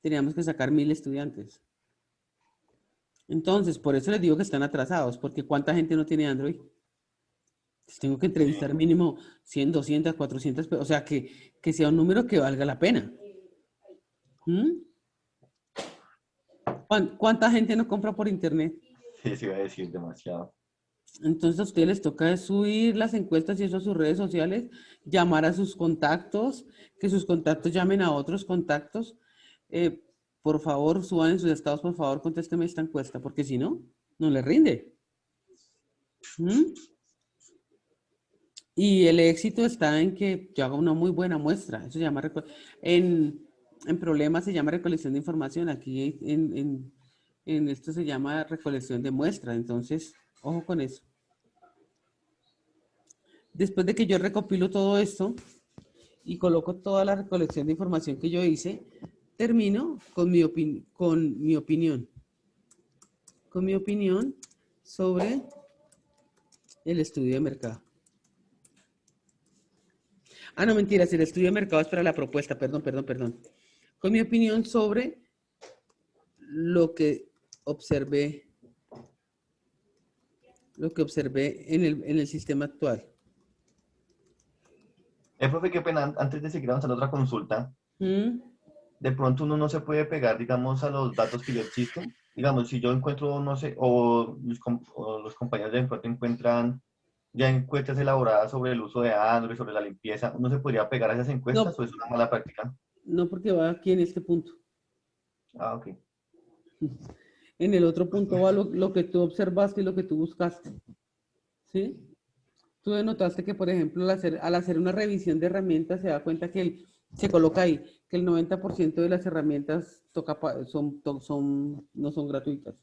teníamos que sacar 1.000 estudiantes. Entonces, por eso les digo que están atrasados, porque ¿cuánta gente no tiene Android? Pues tengo que entrevistar mínimo 100, 200, 400, o sea, que sea un número que valga la pena. ¿Mm? ¿Cuánta gente no compra por internet? Sí, se iba a decir demasiado. Entonces a ustedes les toca subir las encuestas y eso a sus redes sociales, llamar a sus contactos, que sus contactos llamen a otros contactos. Por favor, suban en sus estados, por favor, contésteme esta encuesta, porque si no, no les rinde. ¿Mm? Y el éxito está en que yo haga una muy buena muestra. Eso se llama, en problemas se llama recolección de información. Aquí en esto se llama recolección de muestra. Entonces, ojo con eso. Después de que yo recopilo todo esto y coloco toda la recolección de información que yo hice, termino con mi opinión. Con mi opinión sobre el estudio de mercado. Ah, no, mentiras, el estudio de mercado es para la propuesta, perdón. Con mi opinión sobre lo que observé en el sistema actual. Profe, qué pena, antes de seguir avanzando otra consulta, ¿Mm? de pronto uno no se puede pegar, digamos, a los datos que ya existen. Digamos, si yo encuentro, no sé, o los compañeros de pronto encuentran ya encuestas elaboradas sobre el uso de Android, sobre la limpieza, ¿uno se podría pegar a esas encuestas No, o es una mala práctica? no porque va aquí en este punto. Ah, ok. En el otro punto va lo que tú observaste y lo que tú buscaste. ¿Sí? Tú denotaste que, por ejemplo, al hacer una revisión de herramientas, se da cuenta que se coloca ahí que el 90% de las herramientas no son gratuitas.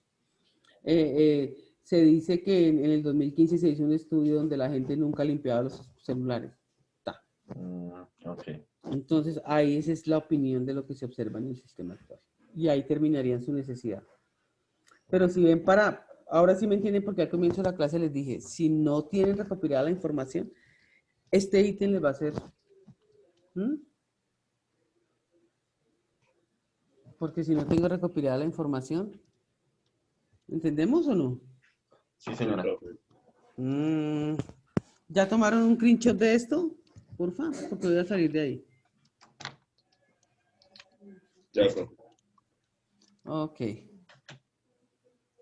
Se dice que en el 2015 se hizo un estudio donde la gente nunca limpiaba los celulares. Ta. Ok. Entonces, ahí esa es la opinión de lo que se observa en el sistema actual. Y ahí terminarían su necesidad. Pero si ven ahora sí me entienden porque al comienzo de la clase les dije, si no tienen recopilada la información, este ítem les va a ser, ¿Mm? Porque si no tengo recopilada la información, ¿entendemos o no? Sí, señora. ¿Ya tomaron un screenshot de esto? Porfa, porque voy a salir de ahí. Ya, profe. Ok.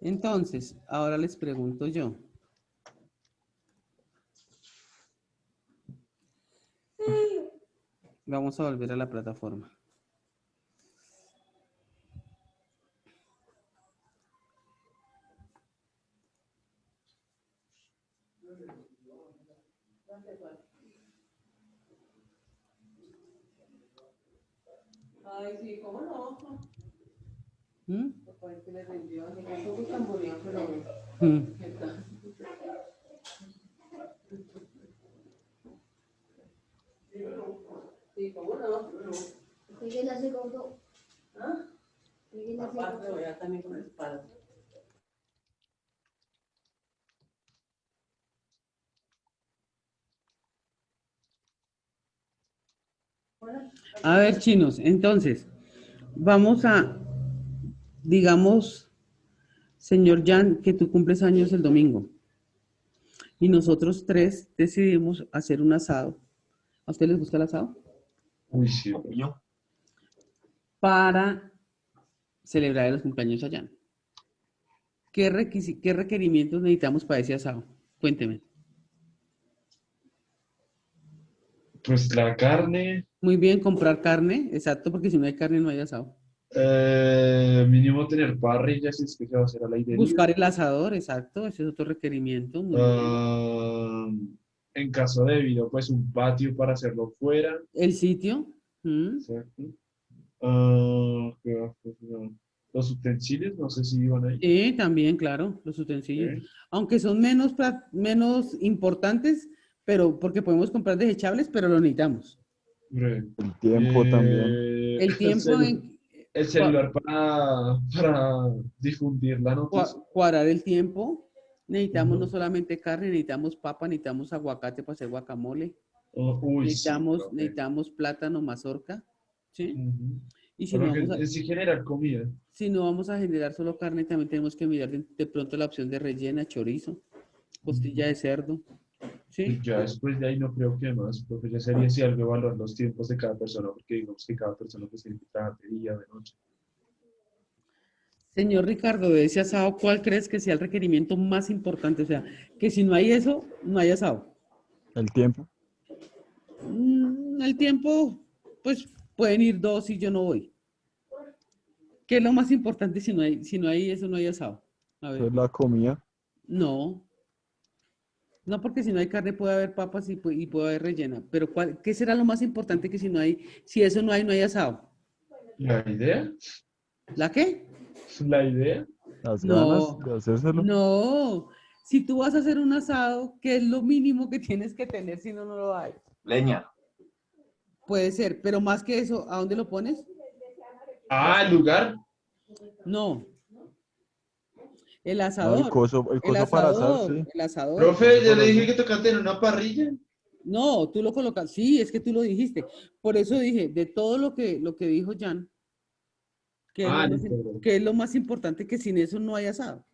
Entonces, ahora les pregunto yo. Vamos a volver a la plataforma. Ay, sí, ¿cómo no? ¿Mm? Sí, ¿cómo no? ¿Quién hace gordo? ¿Ah? ¿Quién hace Aparte, gordo? voy a también con el espalda. A ver, chinos, entonces, vamos a, digamos, señor Jan, que tú cumples años el domingo y nosotros tres decidimos hacer un asado. ¿A ustedes les gusta el asado? Uy, sí, profe. Yo, Para celebrar los cumpleaños a Jan. ¿Qué requerimientos necesitamos para ese asado? Cuénteme. Pues la carne, Muy bien, comprar carne, exacto, porque si no hay carne no hay asado. Mínimo tener parrilla si es que se va a hacer al aire libre. Buscar el asador, exacto, ese es otro requerimiento. Muy bien. Ah, en caso debido, pues un patio para hacerlo fuera. El sitio. Exacto. ¿Qué más? Pues, no. Los utensilios, no sé si iban ahí. Sí, también, claro, los utensilios. Ok. Aunque son menos importantes, pero porque podemos comprar desechables, pero lo necesitamos. Breve. El tiempo también. El tiempo en El celular para difundir la noticia. cuadrar el tiempo, necesitamos no Ujú. solamente carne, necesitamos papa, necesitamos aguacate para hacer guacamole, Oh, uy, sí, profe. necesitamos plátano, mazorca, ¿sí? Ujú. Y si no Pero que vamos a, es sí generar comida. si no vamos a generar solo carne, también tenemos que mirar de pronto la opción de rellena, chorizo, costilla Ujú. de cerdo, Y ¿sí? ya después de ahí no creo que más, porque ya sería si algo evaluar los tiempos de cada persona, porque digamos que cada persona pues tiene que trabajar de día, de noche. Señor Ricardo, de ese asado, ¿cuál crees que sea el requerimiento más importante? O sea, que si no hay eso, no hay asado. El tiempo. El tiempo, pues pueden ir dos y yo no voy. ¿Qué es lo más importante si no hay eso, no hay asado? A Eso ver, es la comida. no, no porque si no hay carne puede haber papas y puede haber rellena, pero ¿qué será lo más importante que si eso no hay, no hay asado? ¿La idea? ¿La qué? ¿La idea? Las ganas No, de hacérselo. no. Si tú vas a hacer un asado, ¿qué es lo mínimo que tienes que tener si no, no lo hay? Leña. Puede ser, pero más que eso, ¿a dónde lo pones? Ah, el lugar. No, el No, asador, el coso para asar, sí. el asador. El coso Profe, yo para le dije asar. que tocaba tener una parrilla. No, tú lo colocas, sí, es que tú lo dijiste. Por eso dije, de todo lo que dijo Jan, Ah, listo, bro. que es lo más importante que sin eso no hay asado.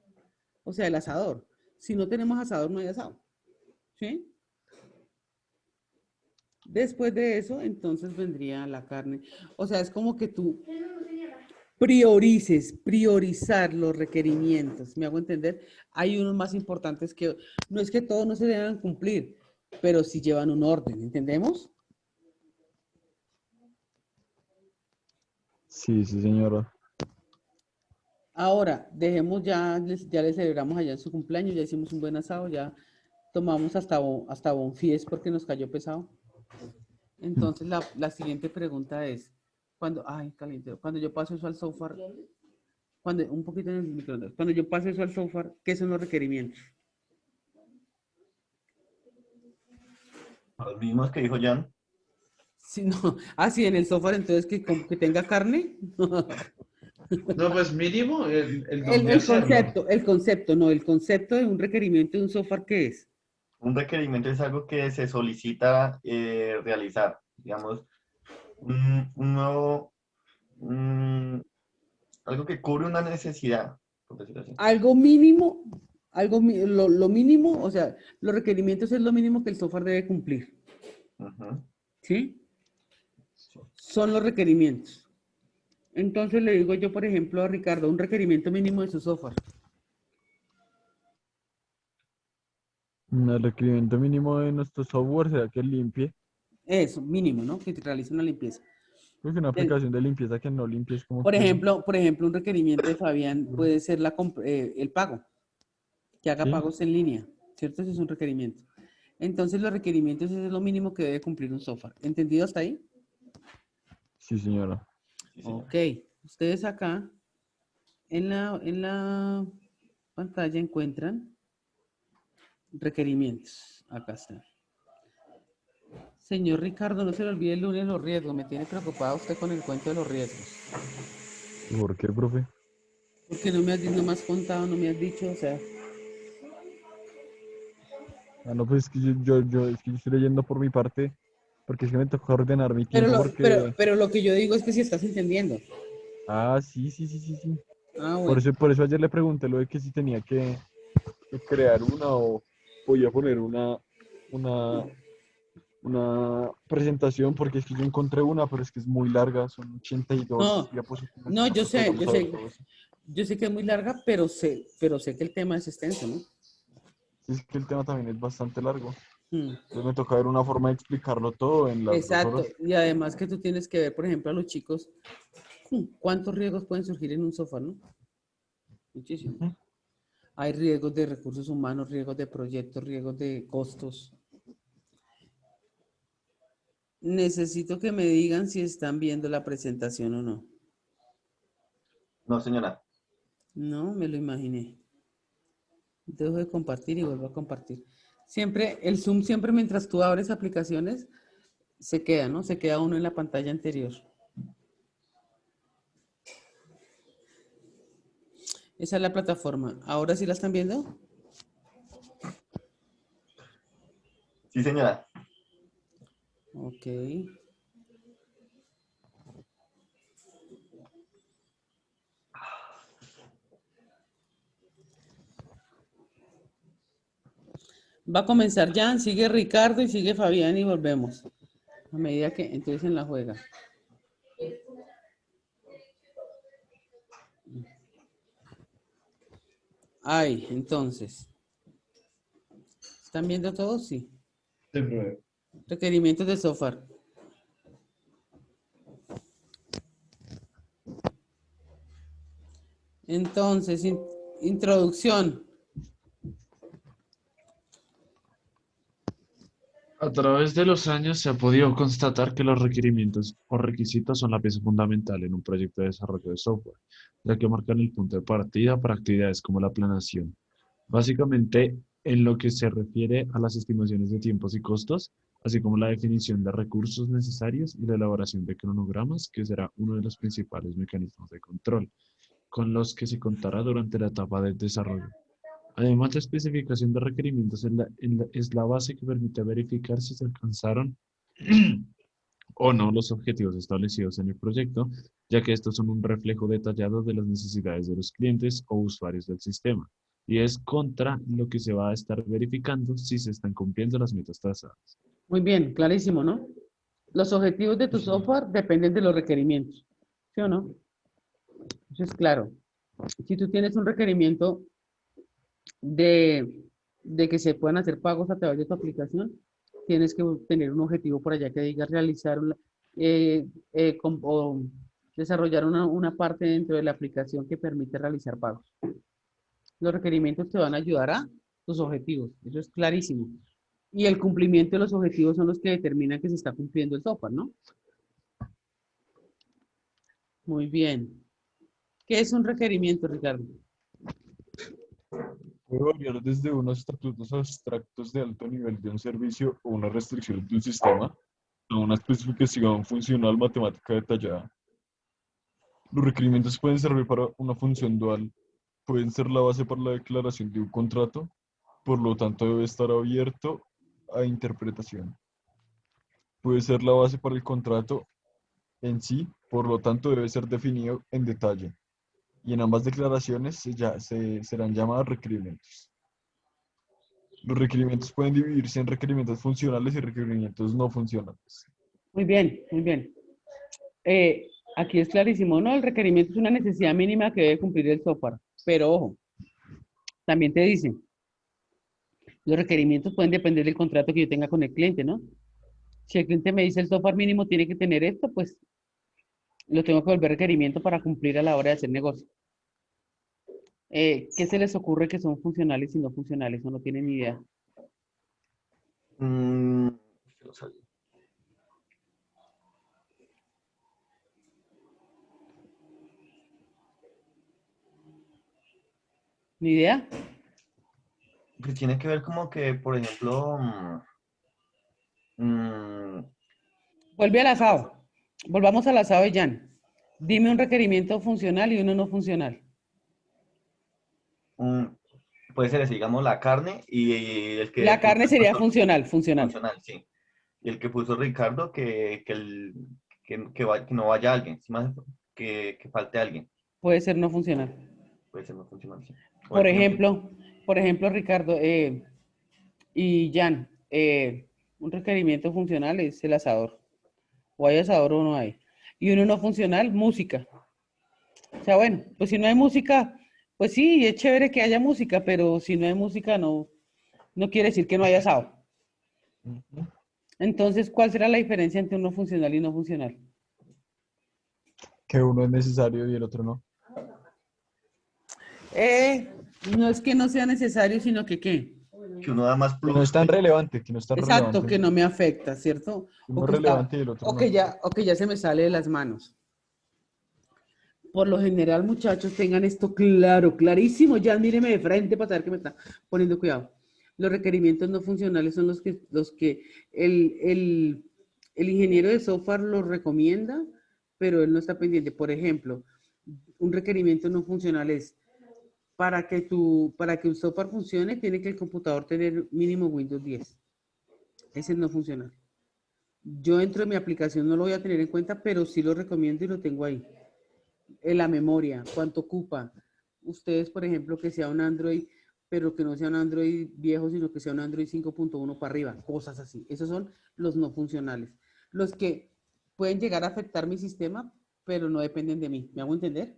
O sea, el asador. Si no tenemos asador, no hay asado. ¿Sí? Después de eso, entonces vendría la carne. O sea, es como que tú priorizar los requerimientos. ¿Me hago entender? Hay unos más importantes que, no es que todos no se deban cumplir, pero sí llevan un orden, ¿entendemos? Sí, sí, señora. Ahora, dejemos ya le celebramos allá en su cumpleaños, ya hicimos un buen asado, ya tomamos hasta Bonfies porque nos cayó pesado. Entonces, la siguiente pregunta es, caliente, cuando yo paso eso al software, un poquito en el microondas, cuando yo paso eso al software, ¿qué son los requerimientos? Los mismos que dijo Jan. Si no, sí, en el software, entonces que tenga carne. No, pues mínimo el dónde hacerlo. El concepto de un requerimiento de un software, ¿qué es? Un requerimiento es algo que se solicita realizar. Digamos, un nuevo, algo que cubre una necesidad, por decirlo así. Algo mínimo, lo mínimo, o sea, los requerimientos es lo mínimo que el software debe cumplir, Ujú. ¿sí? Son los requerimientos. Entonces le digo yo, por ejemplo, a Ricardo, un requerimiento mínimo de su software. El requerimiento mínimo de nuestro software será que limpie. Eso, mínimo, ¿no? Que te realice una limpieza. Porque una Eh, aplicación de limpieza que no limpie es como que... Por ejemplo, un requerimiento de Fabián puede ser el pago, que haga Sí, pagos en línea, ¿cierto? Ese es un requerimiento. Entonces, los requerimientos es lo mínimo que debe cumplir un software. ¿Entendido hasta ahí? sí, señora. Sí, señor. Ok. Ustedes acá en la pantalla encuentran requerimientos. Acá está. Señor Ricardo, no se le olvide el lunes los riesgos. Me tiene preocupado usted con el cuento de los riesgos. ¿Por qué, profe? Porque no me has contado, no me has dicho, o sea. Ah, no, pues es que es que yo estoy leyendo por mi parte, porque es que me toca ordenar mi tiempo porque... Pero lo que yo digo es que si estás entendiendo. Ah, sí, sí, sí, sí, sí. Ah, bueno. Por eso ayer le pregunté lo de que si tenía que crear una o podía poner una presentación, porque es que yo encontré una, pero es que es muy larga, son 82 No, diapositivas. no, No podíamos saber todo eso. yo sé que es muy larga, pero sé que el tema es extenso, ¿no? Sí, es que el tema también es bastante largo. Mm, Entonces me toca ver una forma de explicarlo todo en las 2 exacto. horas. Y además que tú tienes que ver, por ejemplo, a los chicos ¿Cuántos riesgos pueden surgir en un software, no? Muchísimos. Ujú. Hay riesgos de recursos humanos, riesgos de proyectos, riesgos de costos. Necesito que me digan si están viendo la presentación o no. No, señora. No, me lo imaginé. Dejo de compartir y vuelvo a compartir. Siempre, el Zoom, siempre mientras tú abres aplicaciones, se queda, ¿no? Se queda uno en la pantalla anterior. Esa es la plataforma. ¿Ahora sí la están viendo? Sí, señora. Ok. Va a comenzar Jan, sigue Ricardo y sigue Fabián y volvemos. A medida que entonces en la juega. Ay, entonces. ¿Están viendo todos? Sí. Sí, profe. Requerimientos de software. Entonces, introducción. A través de los años se ha podido constatar que los requerimientos o requisitos son la pieza fundamental en un proyecto de desarrollo de software, ya que marcan el punto de partida para actividades como la planeación. Básicamente, en lo que se refiere a las estimaciones de tiempos y costos, así como la definición de recursos necesarios y la elaboración de cronogramas, que será uno de los principales mecanismos de control con los que se contará durante la etapa de desarrollo. Además, la especificación de requerimientos es la base que permite verificar si se alcanzaron o no los objetivos establecidos en el proyecto, ya que estos son un reflejo detallado de las necesidades de los clientes o usuarios del sistema, y es contra lo que se va a estar verificando si se están cumpliendo las metas trazadas. Muy bien, clarísimo, ¿no? Los objetivos de tu software dependen de los requerimientos. ¿Sí o no? Eso es claro. Si tú tienes un requerimiento de que se puedan hacer pagos a través de tu aplicación, tienes que tener un objetivo por allá que diga realizar o desarrollar una parte dentro de la aplicación que permite realizar pagos. Los requerimientos te van a ayudar a tus objetivos, eso es clarísimo. Y el cumplimiento de los objetivos son los que determinan que se está cumpliendo el software, ¿no? Muy bien. ¿Qué es un requerimiento, Ricardo? Puede variar desde unos estatutos abstractos de alto nivel de un servicio o una restricción de un sistema a una especificación funcional matemática detallada. Los requerimientos pueden servir para una función dual, pueden ser la base para la declaración de un contrato, por lo tanto debe estar abierto a interpretación. Puede ser la base para el contrato en sí, por lo tanto debe ser definido en detalle. Y en ambas declaraciones serán llamados requerimientos. Los requerimientos pueden dividirse en requerimientos funcionales y requerimientos no funcionales. Muy bien, muy bien. Aquí es clarísimo, ¿no? El requerimiento es una necesidad mínima que debe cumplir el software. Pero ojo, también te dicen, los requerimientos pueden depender del contrato que yo tenga con el cliente, ¿no? Si el cliente me dice el software mínimo tiene que tener esto, pues lo tengo que volver requerimiento para cumplir a la hora de hacer negocio. ¿Qué se les ocurre que son funcionales y no funcionales? O no tienen ni idea. No sabía. ¿Ni idea? Pues tiene que ver como que, por ejemplo, Vuelve al asado. Volvamos al asado de Jan. Dime un requerimiento funcional y uno no funcional. puede ser ese, digamos, la carne y el que La puso carne de sería pronto funcional, funcional. funcional, sí. Y el que puso Ricardo, que no vaya alguien, ¿sí más? Que falte alguien, Puede ser no funcional. puede ser no funcional, sí. O Por el tiempo. ejemplo, Ricardo y Jan, un requerimiento funcional es el asador. O hay asador o no hay. Y uno no funcional, música. O sea, bueno, pues si no hay música, pues sí, es chévere que haya música, pero si no hay música, no quiere decir que no haya asado. Entonces, ¿cuál será la diferencia entre uno funcional y no funcional? Que uno es necesario y el otro no. No es que no sea necesario, sino que ¿qué? Que uno da más Que no plus. es tan relevante, que no es tan Exacto, relevante. que no me afecta, ¿cierto? Uno O es que está, relevante y el otro no. o que ya se me sale de las manos. Por lo general, muchachos, tengan esto claro, clarísimo. Ya míreme de frente para saber que me está poniendo cuidado. Los requerimientos no funcionales son los que el ingeniero de software los recomienda, pero él no está pendiente. Por ejemplo, un requerimiento no funcional es para que un software funcione, tiene que el computador tener mínimo Windows 10. Ese no funciona. Yo dentro de mi aplicación no lo voy a tener en cuenta, pero sí lo recomiendo y lo tengo ahí. En la memoria, cuánto ocupa. Ustedes, por ejemplo, que sea un Android, pero que no sea un Android viejo, sino que sea un Android 5.1 para arriba, cosas así. Esos son los no funcionales. Los que pueden llegar a afectar mi sistema, pero no dependen de mí. ¿Me hago entender?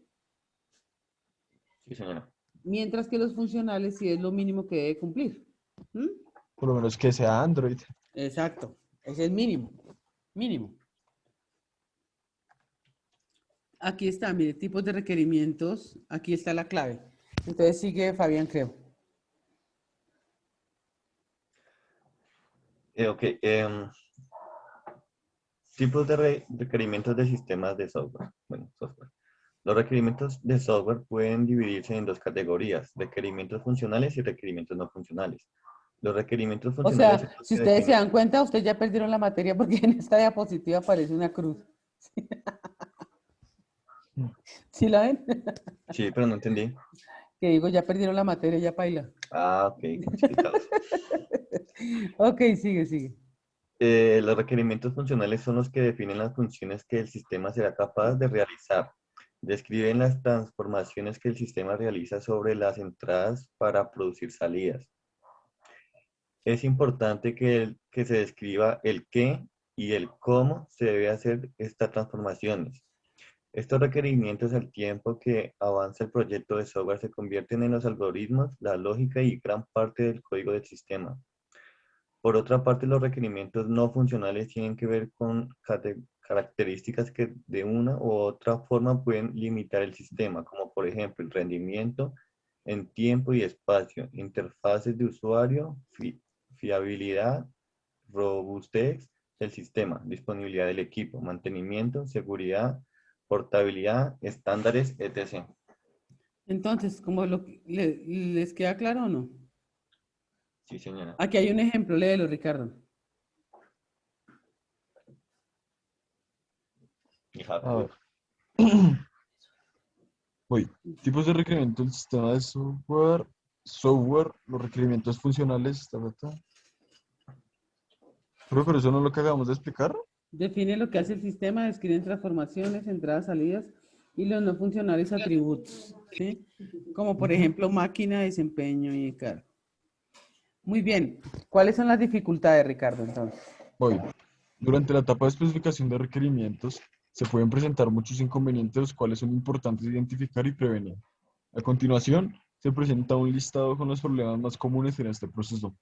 Sí, señora. Mientras que los funcionales sí es lo mínimo que debe cumplir. ¿Mm? Por lo menos que sea Android. Exacto. Ese es mínimo. Mínimo. Aquí está, mire, tipos de requerimientos. Aquí está la clave. Entonces sigue Fabián, creo. Ok. Tipos de requerimientos de sistemas de software. Bueno, software. Los requerimientos de software pueden dividirse en dos categorías, requerimientos funcionales y requerimientos no funcionales. Los requerimientos O funcionales son sea, los si que ustedes se definen. dan cuenta, ustedes ya perdieron la materia porque en esta diapositiva aparece una cruz. ¿Sí la ven? Sí, pero no entendí. Que digo, ya perdieron la materia, ya paila. Ah, ok, chiquitados. Ok, sigue, sigue. Los requerimientos funcionales son los que definen las funciones que el sistema será capaz de realizar. Describen las transformaciones que el sistema realiza sobre las entradas para producir salidas. Es importante que se describa el qué y el cómo se debe hacer estas transformaciones. Estos requerimientos al tiempo que avanza el proyecto de software se convierten en los algoritmos, la lógica y gran parte del código del sistema. Por otra parte, los requerimientos no funcionales tienen que ver con características que de una u otra forma pueden limitar el sistema, como por ejemplo el rendimiento en tiempo y espacio, interfaces de usuario, fiabilidad, robustez del sistema, disponibilidad del equipo, mantenimiento, seguridad, portabilidad, estándares, etc. Entonces, ¿les queda claro o no? Sí, señora. Aquí hay un ejemplo, léelo, Ricardo. Hija, A ver. Voy. Tipos de requerimientos del sistema de software. Software, los requerimientos funcionales. Pero eso no es lo que acabamos de explicar. Define lo que hace el sistema, describen transformaciones, entradas, salidas y los no funcionales atributos, ¿sí? Como por ejemplo máquina, desempeño y carga. Muy bien. ¿Cuáles son las dificultades, Ricardo, entonces? Voy. Durante la etapa de especificación de requerimientos, se pueden presentar muchos inconvenientes, los cuales son importantes identificar y prevenir. A continuación, se presenta un listado con los problemas más comunes en este proceso.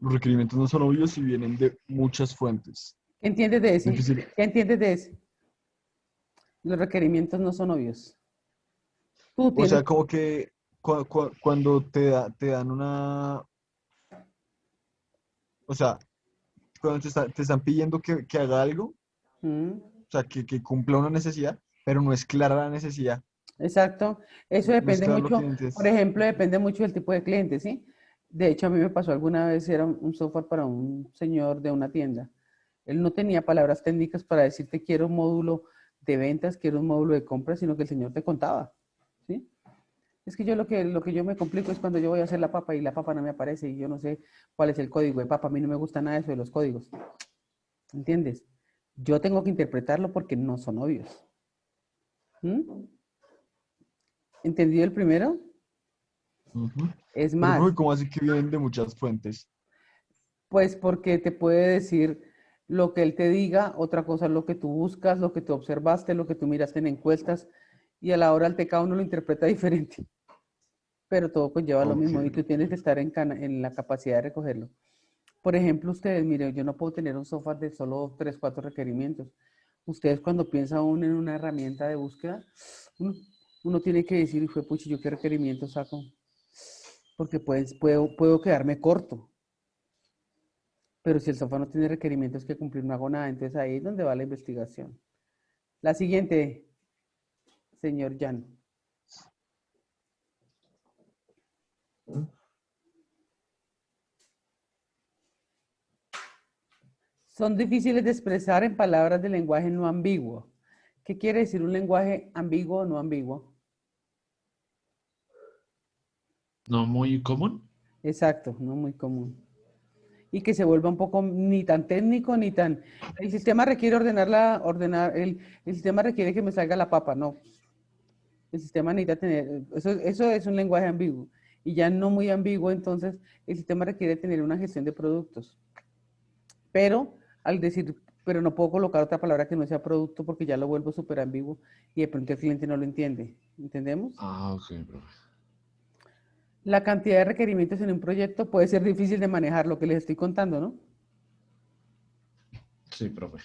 Los requerimientos no son obvios y vienen de muchas fuentes. ¿Qué entiendes de ese? Difícil. ¿Qué entiendes de ese? Los requerimientos no son obvios. Tú O tienes, sea, como que cuando te dan una... O sea, cuando te están pidiendo que haga algo, ¿Mm? o sea, que cumpla una necesidad, pero no es clara la necesidad. Exacto. Eso No es depende claro lo que mucho, por necesitas. ejemplo, depende mucho del tipo de cliente, ¿sí? De hecho, a mí me pasó alguna vez, era un software para un señor de una tienda. Él no tenía palabras técnicas para decirte quiero un módulo de ventas, quiero un módulo de compras, sino que el señor te contaba, ¿sí? Es que yo lo que yo me complico es cuando yo voy a hacer la papa y la papa no me aparece y yo no sé cuál es el código de papa. A mí no me gusta nada eso de los códigos. ¿Entiendes? Yo tengo que interpretarlo porque no son obvios. ¿Mm? ¿Entendido el primero? Ujú. Es Pero, más, profe, ¿cómo así que vienen de muchas fuentes? pues porque te puede decir lo que él te diga, otra cosa es lo que tú buscas, lo que tú observaste, lo que tú miraste en encuestas y a la hora del TK uno lo interpreta diferente, pero todo conlleva lo Ok. mismo y tú tienes que estar en la capacidad de recogerlo. Por ejemplo, ustedes, miren, yo no puedo tener un software de solo 3, 4 requerimientos, Ustedes cuando piensan uno en una herramienta de búsqueda, uno, uno tiene que decir, fue puchi, ¿yo qué requerimientos saco? Porque pues, puedo quedarme corto. Pero si el sofá no tiene requerimientos que cumplir, no hago nada. Entonces ahí es donde va la investigación. La siguiente, señor Jan. Son difíciles de expresar en palabras de lenguaje no ambiguo. ¿Qué quiere decir un lenguaje ambiguo o no ambiguo? No muy común. Exacto, no muy común. Y que se vuelva un poco ni tan técnico ni tan... El sistema requiere el sistema requiere que me salga la papa, no. El sistema necesita tener, eso es un lenguaje ambiguo. Y ya no muy ambiguo, entonces el sistema requiere tener una gestión de productos. Pero al decir, pero no puedo colocar otra palabra que no sea producto porque ya lo vuelvo súper ambiguo y de pronto el cliente no lo entiende. ¿Entendemos? Ah, ok, profe. La cantidad de requerimientos en un proyecto puede ser difícil de manejar, lo que les estoy contando, ¿no? Sí, profe.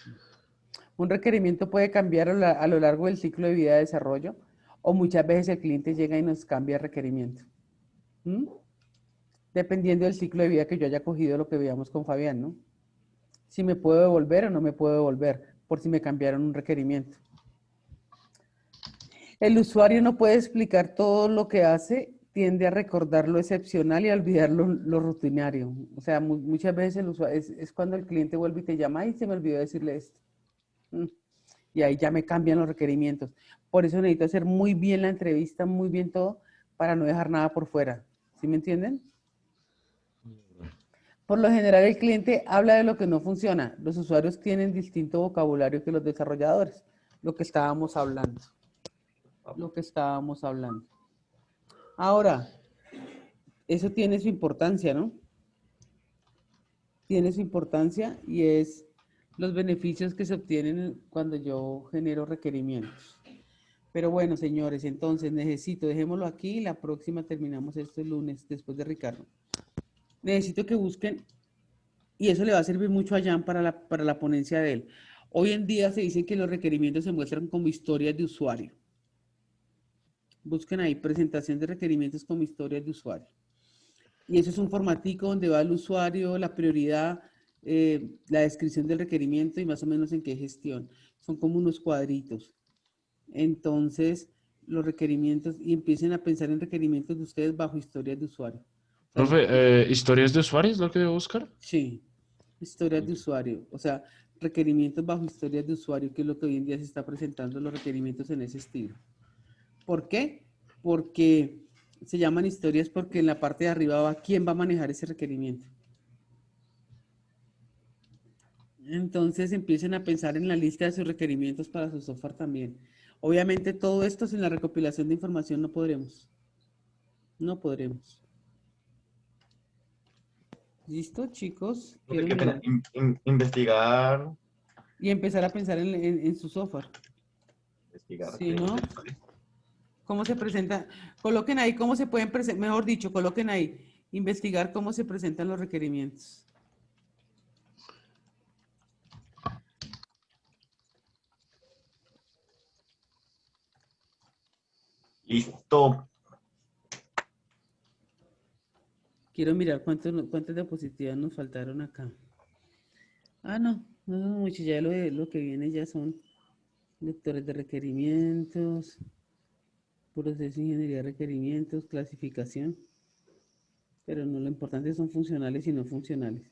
Un requerimiento puede cambiar a lo largo del ciclo de vida de desarrollo o muchas veces el cliente llega y nos cambia el requerimiento. ¿Mm? Dependiendo del ciclo de vida que yo haya cogido, lo que veíamos con Fabián, ¿no? Si me puedo devolver o no me puedo devolver, por si me cambiaron un requerimiento. El usuario no puede explicar todo lo que hace, tiende a recordar lo excepcional y a olvidar lo rutinario. O sea, muchas veces el usuario, es cuando el cliente vuelve y te llama y se me olvidó decirle esto. Y ahí ya me cambian los requerimientos. Por eso necesito hacer muy bien la entrevista, muy bien todo, para no dejar nada por fuera. ¿Sí me entienden? Por lo general, el cliente habla de lo que no funciona. Los usuarios tienen distinto vocabulario que los desarrolladores. Lo que estábamos hablando. Lo que estábamos hablando. Ahora, eso tiene su importancia, ¿no? Tiene su importancia y es los beneficios que se obtienen cuando yo genero requerimientos. Pero bueno, señores, entonces dejémoslo aquí. La próxima terminamos este lunes, después de Ricardo. Necesito que busquen, y eso le va a servir mucho a Jan para la ponencia de él. Hoy en día se dice que los requerimientos se muestran como historias de usuario. Busquen ahí presentación de requerimientos como historias de usuario. Y eso es un formatico donde va el usuario, la prioridad, la descripción del requerimiento y más o menos en qué gestión. Son como unos cuadritos. Entonces, los requerimientos, y empiecen a pensar en requerimientos de ustedes bajo historias de usuario. O sea, Profe, ¿historias de usuarios lo que debo buscar? sí, historias de Ok. usuario. O sea, requerimientos bajo historias de usuario, que es lo que hoy en día se está presentando, los requerimientos en ese estilo. ¿Por qué? Porque se llaman historias porque en la parte de arriba va quién va a manejar ese requerimiento. Entonces empiecen a pensar en la lista de sus requerimientos para su software también. Obviamente todo esto sin la recopilación de información no podremos. No podremos. ¿Listo, chicos? Profe, Quiero qué pena. mirar. Investigar. Y empezar a pensar en su software. Investigar ¿Sí, no? requerimientos. ¿Vale? ¿Cómo se presenta? Coloquen ahí cómo se pueden presentar, mejor dicho, coloquen ahí, investigar cómo se presentan los requerimientos. Listo. Quiero mirar cuántas diapositivas nos faltaron acá. Ah, no, no son muchos, ya lo que viene ya son lectores de requerimientos, proceso de ingeniería de requerimientos, clasificación, pero no, lo importante son funcionales y no funcionales.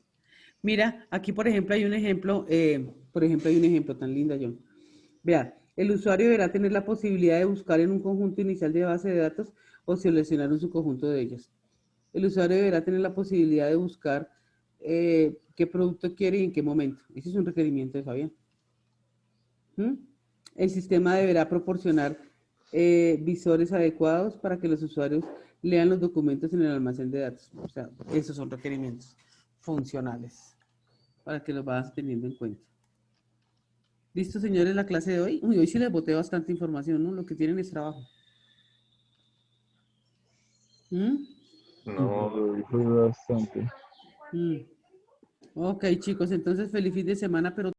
Mira, aquí por ejemplo hay un ejemplo, tan lindo, John. Vea, el usuario deberá tener la posibilidad de buscar en un conjunto inicial de base de datos o seleccionar un subconjunto de ellos. El usuario deberá tener la posibilidad de buscar qué producto quiere y en qué momento. Ese es un requerimiento de Fabián. ¿Mm? El sistema deberá proporcionar visores adecuados para que los usuarios lean los documentos en el almacén de datos. O sea, esos son requerimientos funcionales para que los vas teniendo en cuenta. ¿Listo, señores, la clase de hoy? Uy, hoy sí les boté bastante información, ¿no? Lo que tienen es trabajo. ¿Mm? No. Fue bastante. Mm. Ok, chicos, entonces feliz fin de semana, pero